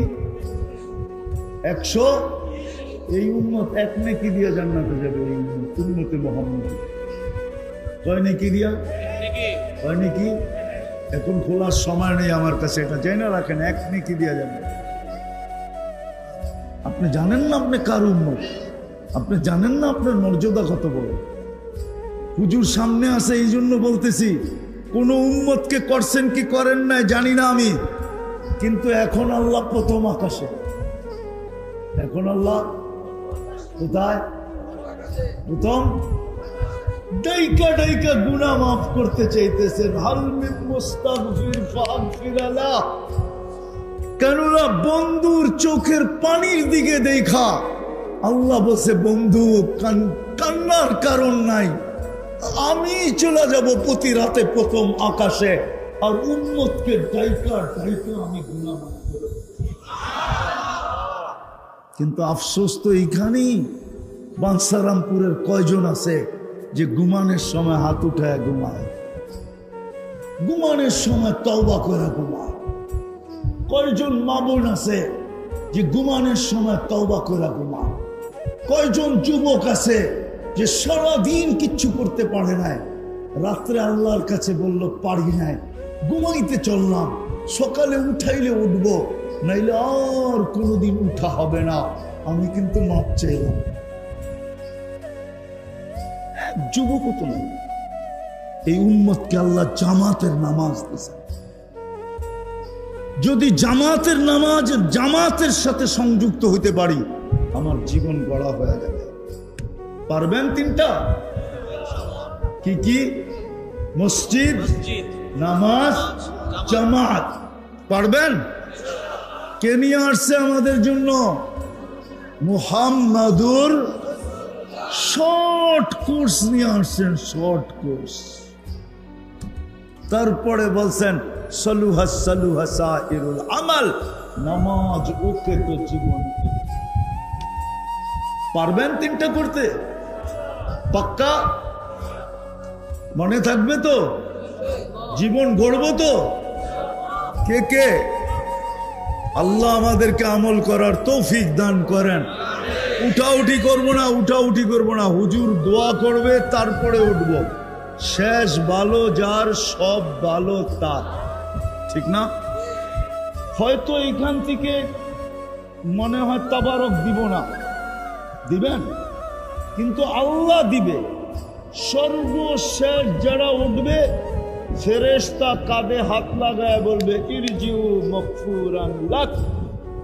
100। এই উম্মত 1 নেকি দিয়ে জান্নাতে যাবে। এই উম্মতে মুহাম্মদ কয় নেকি দিয়া? কয় নেকি? এখন খোলার সময় নেই আমার কাছে, এটা জেনে রাখেন, 1 নেকি দিয়া যাবে। আপনি জানেন না আপনি কার উম্মত? আপনি জানেন না আপনার মর্যাদা কত বড়? হুজুর সামনে আছে এই জন্য বলতেছি, কোন উম্মতকে করছেন কি করেন নাই জানি না আমি, কিন্তু এখন আল্লাহ প্রথম আকাশে। এখন আল্লাহ কোথায়? প্রথম। ডাইকা ডাইকা গুনাহ মাফ করতে চাইতেছেন, হাল মিন মুস্তাগফির ফাগফির লাহ। কেননা বন্ধুর চোখের পানির দিকে দেখা আল্লাহ বলছে, বন্ধু কান্নার কারণ নাই, আমি চলে যাব প্রতি রাতে প্রথম আকাশে, আর উম্মতকে ডাইকা ডাইকা আমি গুনাহ মাফ করে কিন্তু আফসোস তো এইখানেই, বাঞ্ছারামপুরের কয়জন আছে যে ঘুমানোর সময় হাত উঠায় ঘুমায়, ঘুমানোর সময় তওবা করে ঘুমায়? কয়জন মা বোন আছে যে ঘুমানোর সময় তওবা করে ঘুমায়? কয়জন যুবক আছে যে সারাদিন কিচ্ছু করতে পারে নাই, রাত্রে আল্লাহর কাছে বলল পারি নাই, ঘুমাইতে চললাম, সকালে উঠাইলে উঠবো, নাইলে আর কোনোদিন উঠা হবে না, আমি কিন্তু মাপ চাইলাম। যুবকও তো নাই। এই উম্মতকে আল্লাহ জামাতের নামাজ দিয়েছে। যদি জামাতের নামাজ জামাতের সাথে সংযুক্ত হইতে পারি, আমার জীবন গড়া হয়ে যাবে। পারবেন তিনটা? কি কি? মসজিদ, নামাজ, জামাত। পারবেন? কে নিয়ে আসছে আমাদের জন্য? মুহাম্মাদুর শর্ট কোর্স নিয়ে আসছেন, শর্ট কোর্স। তারপরে বলছেন সালুহা সালুহা সাইরুল আমাল, নামাজ ওকে তো জীবন। পারবেন তিনটা করতে? পাক্কা? মনে থাকবে তো? জীবন গড়ব তো? কে কে? আল্লাহ আমাদেরকে আমল করার তৌফিক দান করেন। উঠাউঠি করবো না, উঠাউঠি করবো না, হুজুর দোয়া করবে তারপরে উঠব। শেষ ভালো যার, সব ভালো তার, ঠিক না? হয়তো এইখান থেকে মনে হয় তাবারক দিব না, দিবেন, কিন্তু আল্লাহ দিবে। সর্বশেষ যারা উঠবে, ফেরেশতা কাঁধে হাত লাগায় বলবে ইরজিউ মাগফুরান লাক,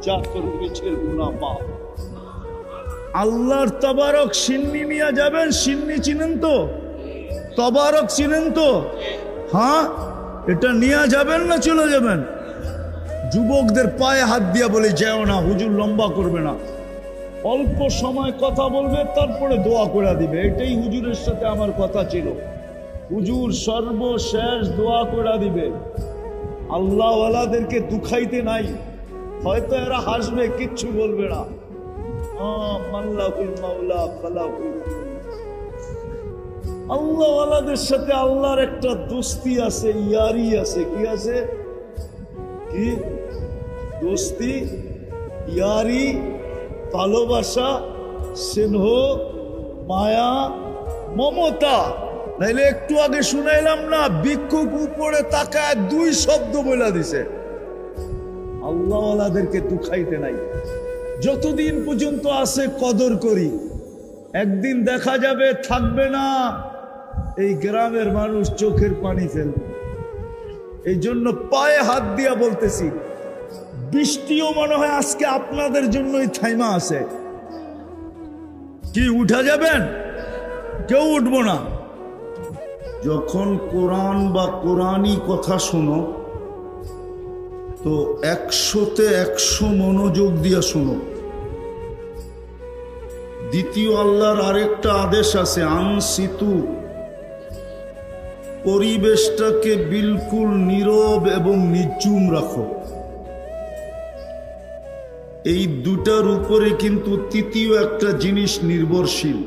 যা তোর পিছের গুনাহ মাফ। আল্লাহর তাবারক সিন্নি নিয়ে যাবেন। সিন্নি চিনেন তো? তাবারক চিনেন তো? হ্যাঁ, এটা নিয়ে যাবেন না চলে যাবেন? যুবকদের পায়ে হাত দিয়া বলে যাও না, হুজুর লম্বা করবে না, অল্প সময় কথা বলবে, তারপরে দোয়া করে দিবে। এটাই হুজুরের সাথে আমার কথা ছিল। হুজুর সর্বশেষ দোয়া করে দিবে। আল্লাহওয়ালাদেরকে দুখাইতে নাই। হয়তো এরা হাসবে, কিচ্ছু বলবে না। আল্লাহওয়ালাদের সাথে আল্লাহর একটা দোস্তি আছে, ইয়ারি আছে। কি আছে? কি দোস্তি, ইয়ারি, ভালোবাসা, স্নেহ, মায়া, মমতা। নাইলে একটু আগে শুনাইলাম না, ভিক্ষুক উপরে তাকায় দুই শব্দ বলে দিছে। আল্লাহওয়ালাদেরকে দুখাইতে নাই। যতদিন পর্যন্ত আছে কদর করি, একদিন দেখা যাবে থাকবে না, এই গ্রামের মানুষ চোখের পানি ফেলবে। এই জন্য পায়ে হাত দিয়া বলতেছি, বৃষ্টিও মনে হয় আজকে আপনাদের জন্যই থাইমা আছে। কি উঠা যাবেন? কেউ উঠবো না। যখন কোরআন বা কোরআনী কথা শোনো, তো 100-তে 100 মনোযোগ দিয়া শোনো। দ্বিতীয় আল্লাহর আরেকটা আদেশ আছে, আনসিতু, পরিবেশটাকে বিলকুল নীরব এবং নিঝুম রাখো। এই দুটার উপরে কিন্তু তৃতীয় একটা জিনিস নির্ভরশীল।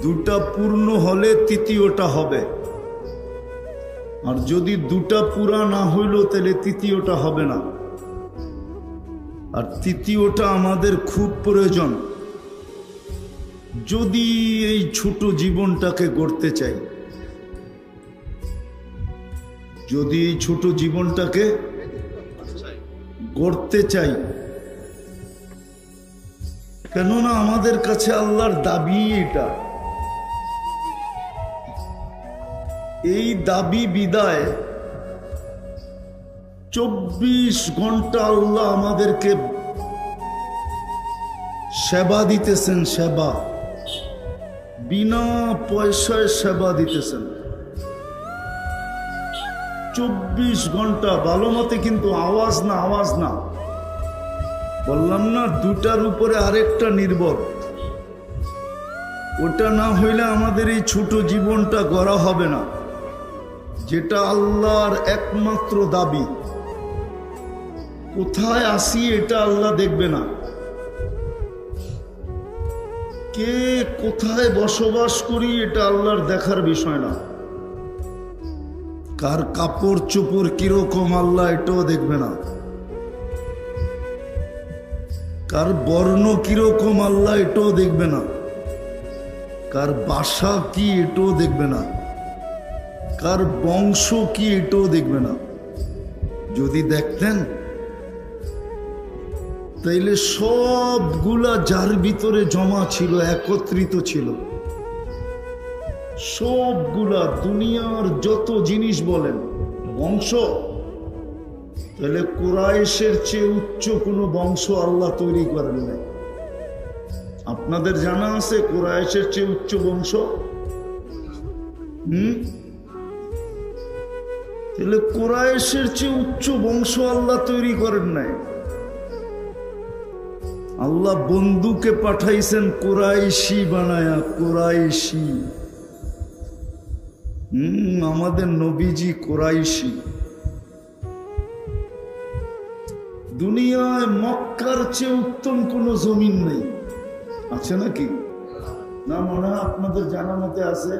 দুটা পূর্ণ হলে তৃতীয়টা হবে, আর যদি দুটা পুরা না হইল তাহলে তৃতীয়টা হবে না। আর তৃতীয়টা আমাদের খুব প্রয়োজন যদি এই ছোট জীবনটাকে গড়তে চাই। যদি এই ছোট জীবনটাকে গড়তে চাই, কেননা আমাদের কাছে আল্লাহর দাবি এটা। এই দাবি বিদায় 24 ঘন্টা আল্লাহ আমাদেরকে সেবা দিতেছেন। সেবা বিনা পয়সায় সেবা দিতেছেন 24 ঘন্টা। ভালো মতে কিন্তু আওয়াজ না, আওয়াজ না, বললাম না দুটার উপরে আরেকটা নির্ভর। ওটা না হইলে আমাদের এই ছোট জীবনটা গড়া হবে না, যেটা আল্লাহর একমাত্র দাবি। কোথায় আসি এটা আল্লাহ দেখবে না। কে কোথায় বসবাস করি এটা আল্লাহর দেখার বিষয় না। কার কাপড় চোপড় কিরকম আল্লাহ এটাও দেখবে না। কার বর্ণ কিরকম আল্লাহ এটাও দেখবে না। কার বাসা কি এটাও দেখবে না। কার বংশ কি এটাও দেখবে না। যদি দেখতেন তাইলে সবগুলা যার ভিতরে জমা ছিল, একত্রিত ছিল, সবগুলা দুনিয়ার যত জিনিস বলেন বংশ, তাহলে কুরাইশের চেয়ে উচ্চ কোনো বংশ আল্লাহ তৈরি করেন নাই। আপনাদের জানা আছে কুরাইশের চেয়ে উচ্চ বংশ? তাহলে কুরাইশের চেয়ে উচ্চ বংশ আল্লাহ তৈরি করেন নাই। আল্লাহ বন্ধুকে পাঠাইছেন কুরাইশি বানায়া, কুরাইশি। আমাদের নবীজি কুরাইশি। দুনিয়ায় মক্কার চেয়ে উত্তম কোন জমিন নেই, আছে নাকি? না, মনে হয় আপনাদের জানা মতে আছে,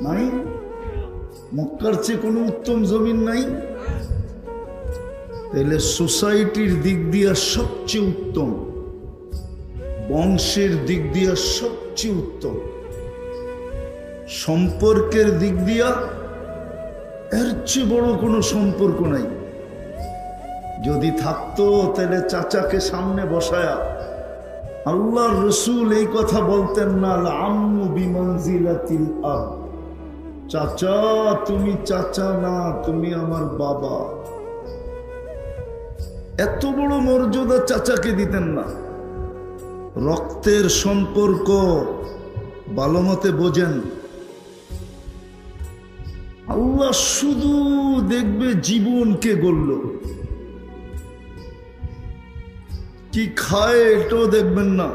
নাই? মক্কার চেয়ে কোনো উত্তম জমিন নাই। তাহলে সোসাইটির দিক দিয়া সবচেয়ে উত্তম, বংশের দিক দিয়া সবচেয়ে উত্তম, সম্পর্কের দিক দিয়া এর চেয়ে বড় কোনো সম্পর্ক নাই। যদি থাকতো তাহলে চাচাকে সামনে বসায়া আল্লাহর রসুল এই কথা বলতেন না, আম্মু বিমানজিলাতিল আব, চাচা তুমি চাচা না, তুমি আমার বাবা। এত বড় মর্যাদা চাচাকে দিতেন না। রক্তের সম্পর্ক ভালো মতে বোঝেন। আল্লাহ শুধু দেখবে জীবনকে গড়ল, কি খায় এটাও দেখবেন না,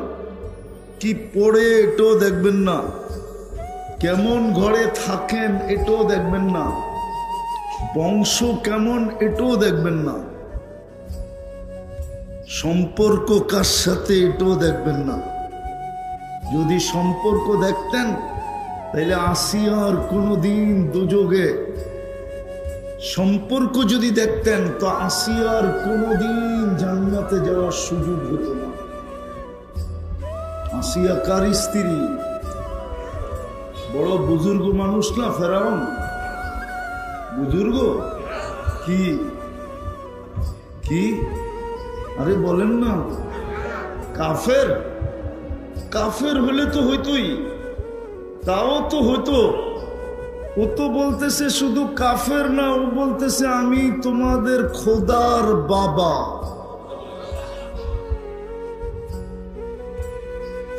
কি পড়ে এটাও দেখবেন না, কেমন ঘরে থাকেন এটাও দেখবেন না, বংশ কেমন এটাও দেখবেন না, সম্পর্ক কার সাথে এটাও দেখবেন না। যদি সম্পর্ক দেখতেন তাহলে আসিয়ার কোনোদিন দুযোগে, সম্পর্ক যদি দেখতেন তো আসিয়ার কোনোদিন জান্নাতে যাওয়ার সুযোগ হতো না। আসিয়া কার স্ত্রী? বড় বুজুর্গ মানুষ না ফেরাউন? বুজুর্গ কি কি? আরে বলেন না, কাফের? কাফের হলে তো হইতোই, তাও তো হতো। ও তো বলতেছে শুধু কাফের না, ও বলতেছে আমি তোমাদের খোদার বাবা।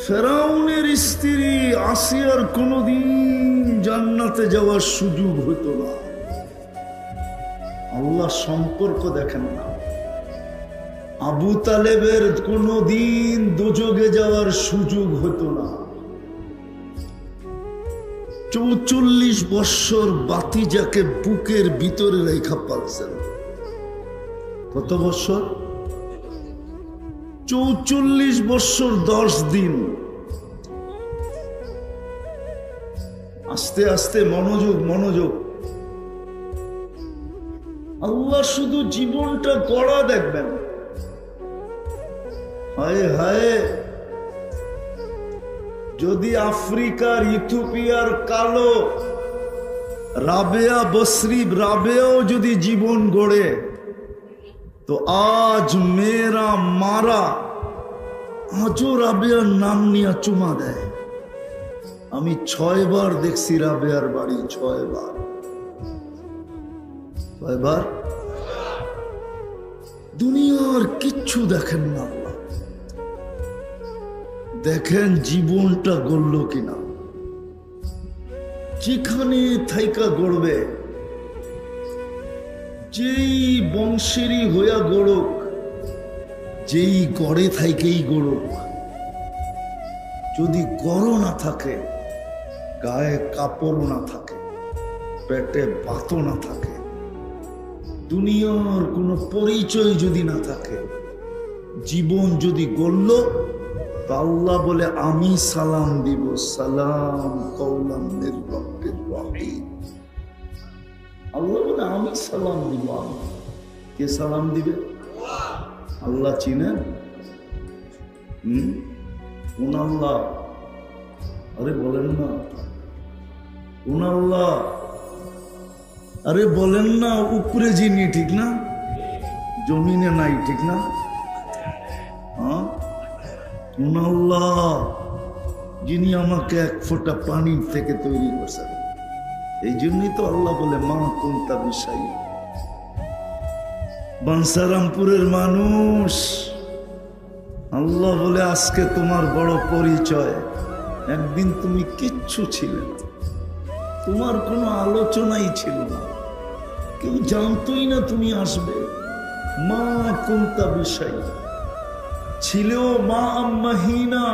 ফেরাউনের স্ত্রী আসিয়ার কোনোদিন জান্নাতে যাওয়ার সুযোগ হতো না। আল্লাহ সম্পর্ক দেখেন না। আবু তালেবের কোনোদিন দোজগে যাওয়ার সুযোগ হতো না। ৪৪ বৎসর বাতিজাকে বুকের ভিতরে রেখা পালছেন। কত বৎসর? ৪৪ বৎসর 10 দিন। আস্তে আস্তে মনোযোগ, মনোযোগ। আল্লাহ শুধু জীবনটা গড়া দেখবেন। হায় হায়, যদি আফ্রিকার ইথিওপিয়ার কালো রাবেয়া বসরি, রাবেয়াও যদি জীবন গড়ে, তো আজ মেয়েরা মারা আজও রাবেয়ার নাম নিয়ে চুমা দেয়। আমি 6 বার দেখছি রাবেয়ার বাড়ি, 6 বার। কয়বার? দুনিয়ার কিচ্ছু দেখেন না, দেখেন জীবনটা গড়ল কিনা। যেখানে থাইকা গড়বে, যেই বংশেরই হইয়া গড়ুক, যেই গড়ে থাইকেই গড়ুক, যদি গড় না থাকে, গায়ে কাপড় না থাকে, পেটে ভাতও না থাকে, দুনিয়ার কোনো পরিচয় যদি না থাকে, জীবন যদি গড়ল, তো আল্লাহ বলে আমি সালাম দিব, সালাম কওলাম মির রাব্বির রহিম। আল্লাহ বলে আমি সালাম দিব। কে সালাম দিবে? আল্লাহ চিনেন? কোন আল্লাহ? আরে বলেন না, কোন আল্লাহ? আরে বলেন না, উপরে যিনি, ঠিক না? জমিনে নাই, ঠিক না? হ্যাঁ, কোন আল্লাহ? যিনি আমাকে এক ফোঁটা পানির থেকে তৈরি করছেন। এই জন্যই তো আল্লাহ বলে মা কুনতা বিশাই। বাঞ্ছারামপুরের মানুষ, আল্লাহ বলে আজকে তোমার বড় পরিচয়। একদিন তুমি কিচ্ছু ছিলে না, তোমার কোনো আলোচনাই ছিল না, কেউ জানতোই না তুমি আসবে। মা কুনতা বিশাই, ছিলেও মা আম্মাহিনা,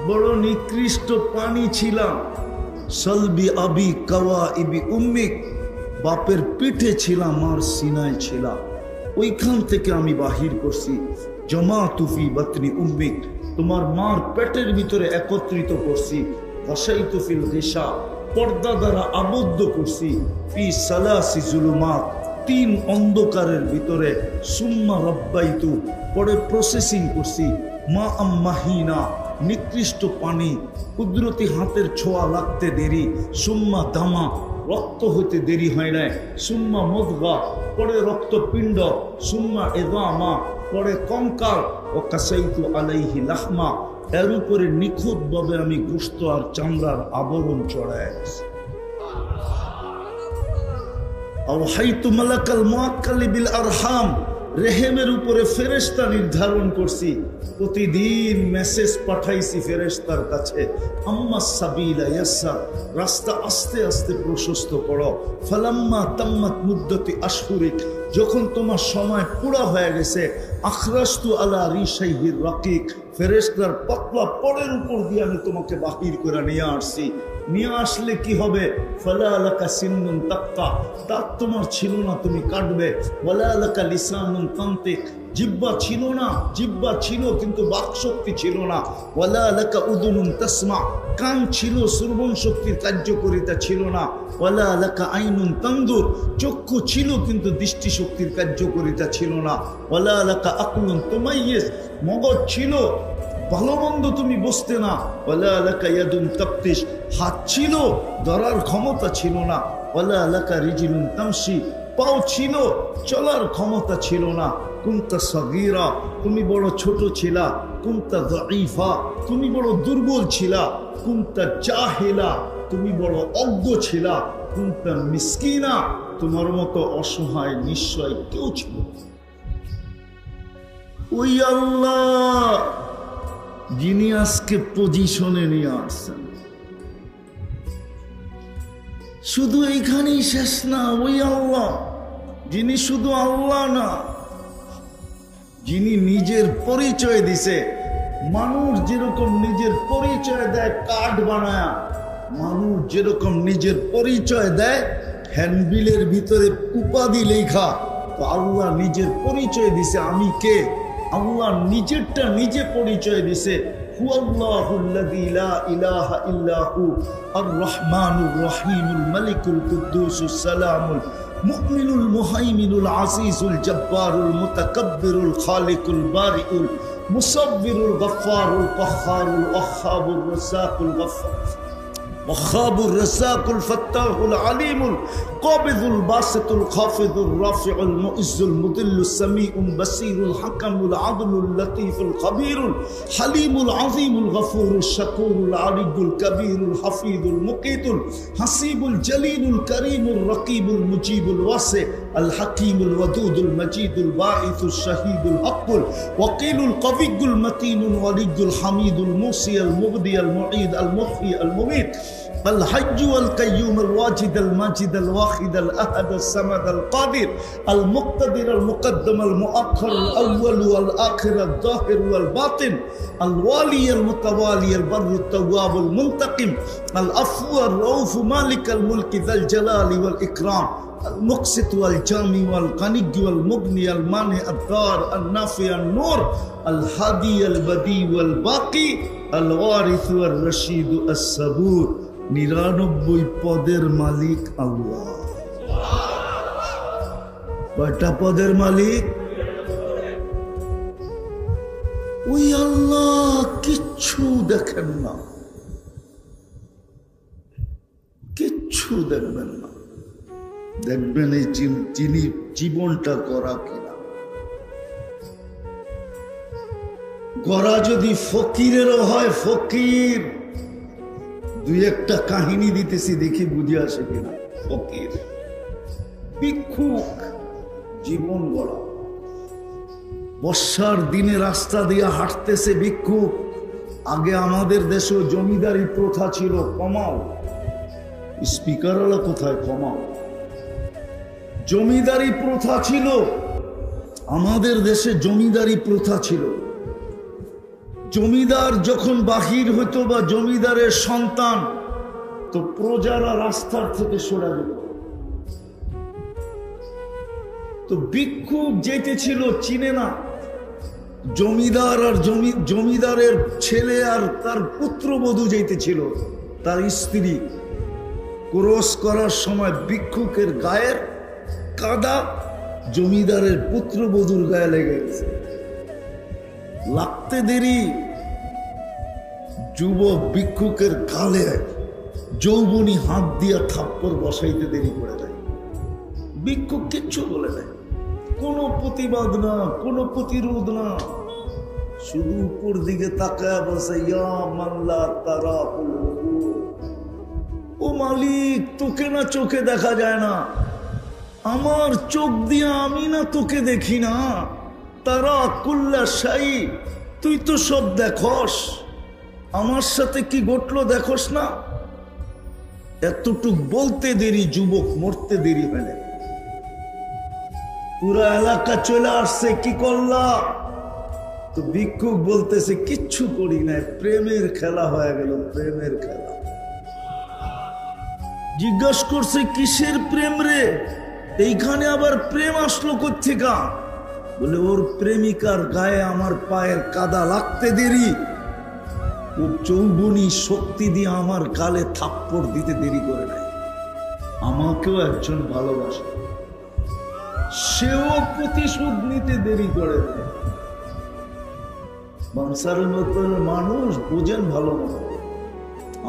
বড় নিকৃষ্ট প্রাণী ছিলাম। সলবি আবি কাওয়া ইবি উম্মিক, বাপের পিঠে ছিলাম, মার সিনায় ছিলাম, ওইখান থেকে আমি বাহির করছি। জমা তুফি বাতনি উম্মিক, তোমার মার পেটের ভিতরে একত্রিত করছি। বসাই তুফিল গিসা, পর্দা দ্বারা আবদ্ধ করছি। ফি সালাসি জুলুমাত, 3 অন্ধকারের ভিতরে। সুম্মা রব্বাইতু, পরে প্রসেসিং করছি। মা আম্মাহিনা, নিকৃষ্ট পানি, কুদরতি হাতের ছোঁয়া লাগতে দেরি। সুম্মা দামা, রক্ত হইতে দেরি হয় নাই। সুম্মা মুদগা, পরে রক্তপিণ্ড। সুম্মা ইদামা, পরে কঙ্কাল। ও কাসাইতু আলাইহি লাহমা, এর উপরে নিখুঁতভাবে আমি গোশত আর চামড়ার আবরণ চড়ায়। আওহাইতু মালাকাল মুআক্কালি বিল আরহাম, রেহেমের উপরে ফেরেশতা নির্ধারণ করছি। প্রতিদিন মেসেজ পাঠাইছি ফেরেশতার কাছে, আম্মা সাবিলা ইয়াসসার, রাস্তা আস্তে আস্তে প্রশস্ত করো। ফালাম্মা তাম্মাত মুদ্দতি আশহুরিক, যখন তোমার সময় পুরা হয়ে গেছে। আখরাজতু আলা রিশাইহির রাকিক, ফেরেশতার পাতলা পরের উপর দিয়ে আমি তোমাকে বাহির করে নিয়ে আসছি। নিয়ে আসলে কি হবে? ফালা লাকা সিন্নুন তাক্তা, দাঁত তোমার ছিল না, তুমি কাটবে। ওয়ালা লাকা লিসানুন তান্তিক, জিহ্বা ছিল না, জিহ্বা ছিল কিন্তু বাকশক্তি ছিল না। ওয়ালা লাকা উদুনুন তাসমা, কান ছিল, শ্রবণ শক্তির কার্যকারিতা ছিল না। ওয়ালা লাকা আইনুন তানদুর, চক্ষু ছিল কিন্তু দৃষ্টি শক্তির কার্যকারিতা ছিল না। ওয়ালা লাকা আকলুন তুমাইয়িজ, মগজ ছিল, ভালো মন্দ তুমি বুঝতে না। ওয়ালা লাকা ইয়াদুন তাফতিশ, হাত ছিল, ধরার ক্ষমতা ছিল না। ওয়ালা লাকা রিজলুন তামশি, পাও ছিল, চলার ক্ষমতা ছিল না। কুনতা সগীরা, তুমি বড় ছোট ছিলা। কুনতা যায়ীফা, তুমি বড় দুর্বল ছিলা। কুনতা জাহিলা, তুমি বড় অজ্ঞ ছিলা। কুনতা মিসকিনা, তোমার মতো অসহায় নিশ্চয় কেউ ছিল। ওই আল্লাহ যিনি আজকে পজিশনে নিয়ে আসছেন, শুধু এইখানেই শেষ না। ওই আল্লাহ যিনি শুধু আল্লাহ না, যিনি নিজের পরিচয় দিছে। মানুষ যেরকম নিজের পরিচয় দেয় কার্ড বানায়, মানুষ যেরকম নিজের পরিচয় দেয় হ্যান্ডবিলের ভিতরে উপাধি লেখা, তো আল্লাহ নিজের পরিচয় দিছে আমি কে। আল্লাহ নিজেরটা নিজে পরিচয় দিছে। হুয়াল্লাহুল্লাযী লা ইলাহা ইল্লা হু আর-রাহমানুর রাহিমুল মালিকুল কুদ্দুসুস সালামুল মুমিনুল মুহাইমিনুল আজিজুল জব্বারুল মুতাকাব্বিরুল খালিকুল বারিউল মুসাব্বিরুল গফফারুল কাহ্হারুল ওয়াহ্হাবুর রাসাকুল গফফার وخاب الرزاق الفتاح العليم القابض الباسط الخافض الرافع المعز المذل السميع البصير الحكم العدل اللطيف الخبير الحليم العظيم الغفور الشكور العلي الكبير الحفيظ المقيت الحسيب الجليل الكريم الرقيب المجيب الواسع الحكيم الودود المجيد الباعث الشهيد الحق الوكيل القوي المتين الولي الحميد الموصي المبدي المعيد المحيي المميت الحج والقيوم الواجد الماجد الواحد الأحد الصمد القادر المقتدر المقدم المؤخر الأول والآخر الظاهر والباطن الوالي المتوالي البر التواب المنتقم العفو الرؤوف مالك الملك ذا الجلال والإكرام المقسط والجامع والغني والمغني المانع الضار النافع النور الهادي البديع والباقي الوارث والرشيد الصبور 99 পদের মালিক আল্লাহ। কয়টা পদের মালিক? ওই আল্লাহ কিচ্ছু দেখেন না, কিচ্ছু দেখবেন না, দেখবেন এই যিনি জীবনটা গড়া কিনা। গড়া যদি ফকিরেরও হয়, ফকির, দুই একটা কাহিনী দিতেছি, দেখি বুঝে আসে কিনা। ফকির, ভিক্ষুক, জীবন গড়া। বর্ষার দিনে রাস্তা দিয়ে হাঁটতেছে ভিক্ষুক। আগে আমাদের দেশেও জমিদারি প্রথা ছিল, কমাও। স্পিকারওয়ালা কোথায়? কমাও। জমিদারি প্রথা ছিল আমাদের দেশে, জমিদারি প্রথা ছিল। জমিদার যখন বাহির হইতো বা জমিদারের সন্তান, তো প্রজারা রাস্তার থেকে সরে যেত। তো ভিক্ষুক যেতেছিল, চিনে না। জমিদার আর জমিদারের ছেলে আর তার পুত্রবধূ যেতেছিল, তার স্ত্রী। ক্রস করার সময় ভিক্ষুকের গায়ের কাদা জমিদারের পুত্রবধূর গায়ে লেগে গেছে। লাগতে দেরি, যুবক ভিক্ষুকের গালে যৌবনী হাত দিয়া থাপ্পড় বসাইতে দেরি করে দেয়। ভিক্ষুক কিচ্ছু বলে দেয়, কোনো প্রতিবাদ না, কোনো প্রতিরোধ না, শুধু উপর দিকে তাকায় বসে, ইয়া মাল্লা তারা, ও মালিক, তোকে না চোখে দেখা যায় না? আমার চোখ দিয়ে আমি না তোকে দেখি না? তারা কুল্লা শাই, তুই তো সব দেখস, আমার সাথে কি ঘটলো দেখস না? এতটুক বলতে দেরি, যুবক মরতে দেরি হয় না। পুরা এলাকা চলে আসছে, কি করলা? তো ভিক্ষুক বলতেছে, কিচ্ছু করি না, প্রেমের খেলা হয়ে গেল, প্রেমের খেলা। জিজ্ঞাসা করছে, কিসের প্রেম রে? এইখানে আবার প্রেম আসলো কোত্থেকা? বলে, ওর প্রেমিকার গায়ে আমার পায়ের কাদা লাগতে দেরি, ও যৌবনী শক্তি দিয়ে আমার গালে থাপ্পড় দিতে দেরি করে নাই। আমাকেও একজন ভালোবাসে, সেও প্রতিশোধ নিতে দেরি করে দেয়। বাংসারের মতন মানুষ বোঝেন ভালো মতো,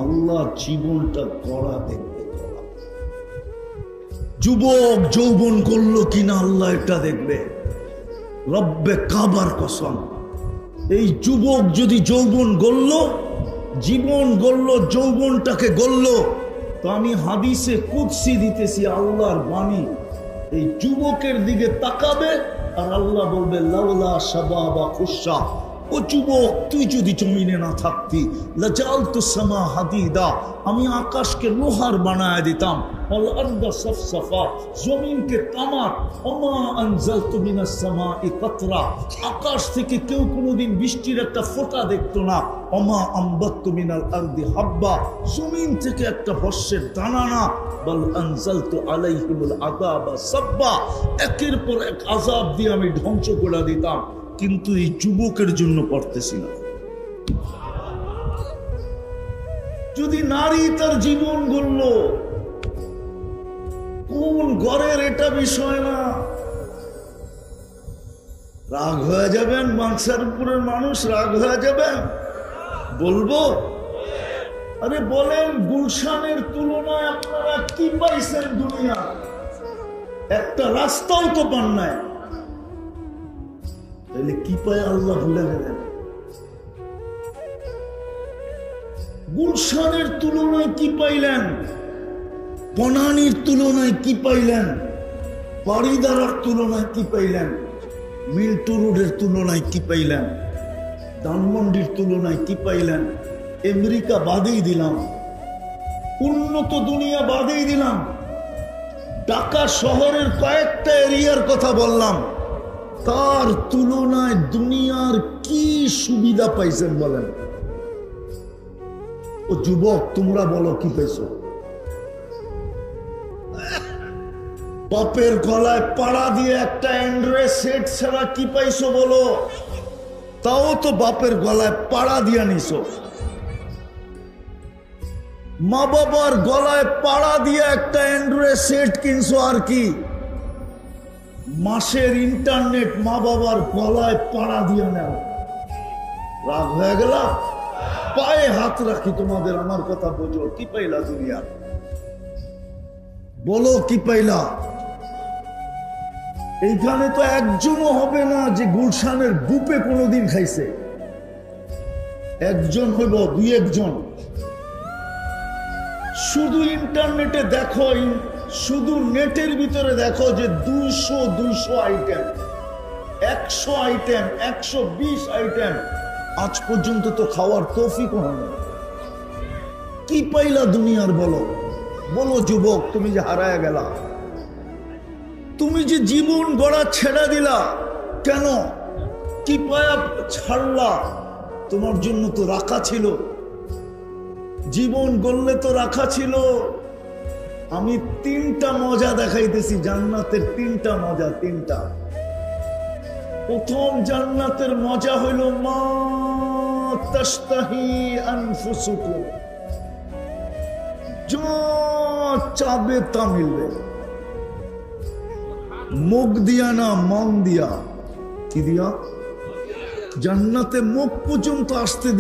আল্লাহ জীবনটা গড়া দেখবে। যুবক যৌবন করলো কিনা আল্লাহ এটা দেখবে। রব্বে কাবার কসম, এই যুবক যদি যৌবন গড়ল, জীবন গড়ল, যৌবনটাকে গড়ল, তো আমি হাদিসে কুদসি দিতেছি, আল্লাহর বাণী। এই যুবকের দিকে তাকাবে আর আল্লাহ বলবে, লাউলা শাবাবা খুশা, ও যুবক, তুই যদি জমিনে না থাকতি, লাজালতু সামা হাদিদা, আমি আকাশকে লোহার বানায় দিতাম, ওয়াল আরদা সাফসাফা, জমিনকে তামার, ওমা আনজালতু মিনাস সামাই কাতরা, আকাশ থেকে কেউ কোনোদিন বৃষ্টির একটা ফোঁটা দেখতো না, ওমা আম্বাততু মিনাল আরদি হাব্বা, জমিন থেকে একটা বর্ষের দানা না, বাল আনজালতু আলাইহিমুল আযাবা সাব্বা, একের পর এক আযাব দিয়ে আমি ধ্বংস করে দিতাম। কিন্তু এই যুবকের জন্য করতেছি না। যদি নারী তার জীবন গড়ল, কোন ঘরের এটা বিষয় না। রাগ হয়ে যাবেন, বাংসারপুরের মানুষ রাগ হয়ে যাবেন, বলবো? আরে বলেন, গুলশানের তুলনায় আপনারা কি পাইছেন? দুনিয়া একটা রাস্তাও তো পান নাই, তাহলে কি পায় আল্লাহ ভুলে গেলেন? গুলশানের তুলনায় কি পাইলেন? বনানীর তুলনায় কি পাইলেন? বাড়িদারার তুলনায় কি পাইলেন? মিল্টু রোডের তুলনায় কি পাইলেন? ধানমন্ডির তুলনায় কি পাইলেন? আমেরিকা বাদেই দিলাম, উন্নত দুনিয়া বাদেই দিলাম, ঢাকা শহরের কয়েকটা এরিয়ার কথা বললাম, তার তুলনায় দুনিয়ার কি সুবিধা পাইছেন বলেন? ও যুবক, তোমরা বলো কি পাইছো? বাপের গলায় পাড়া দিয়ে একটা অ্যান্ড্রয়েড সেট ছাড়া কি পাইছো বলো? তাও তো বাপের গলায় পাড়া দিয়া নিছো। মা বাবার গলায় পাড়া দিয়ে একটা অ্যান্ড্রয়েড সেট কিনছো, আর কি মাসের ইন্টারনেট মা বাবার গলায় পাড়া দিয়ে নেও। রাগ হয়ে গেল? পায়ে হাত রাখি তোমাদের, আমার কথা বোঝো। কি পাইলা দুনিয়া? বলো কি পাইলা? এইখানে তো একজনও হবে না যে গুলশানের বুপে কোনোদিন খাইছে। একজন হইব, দুই একজন। শুধু ইন্টারনেটে দেখো, শুধু নেটের ভিতরে দেখো যে 200 আইটেম, 100 আইটেম, 120 আইটেম। আজ পর্যন্ত তো খাওয়ার তৌফিক হয়। কি পাইলা দুনিয়ার? বলো বলো যুবক, তুমি যে হারায় গেলা, তুমি যে জীবন গড়া ছেড়ে দিলা কেন? কি পায়া ছাড়লা? তোমার জন্য তো রাখা ছিল, জীবন গড়লে তো রাখা ছিল। আমি 3টা মজা দেখাইতেছি জান্নাতের, 3টা মজা, 3টা। প্রথম জান্নাতের মজা হইল মা তাশতাহি আনফুসুকুম, যা চাবে তা মিলবে। মুখ দিয়া না, মন দিয়া। কি দিয়া? জান্নাতে মুখ পর্যন্ত আসতে দিবে।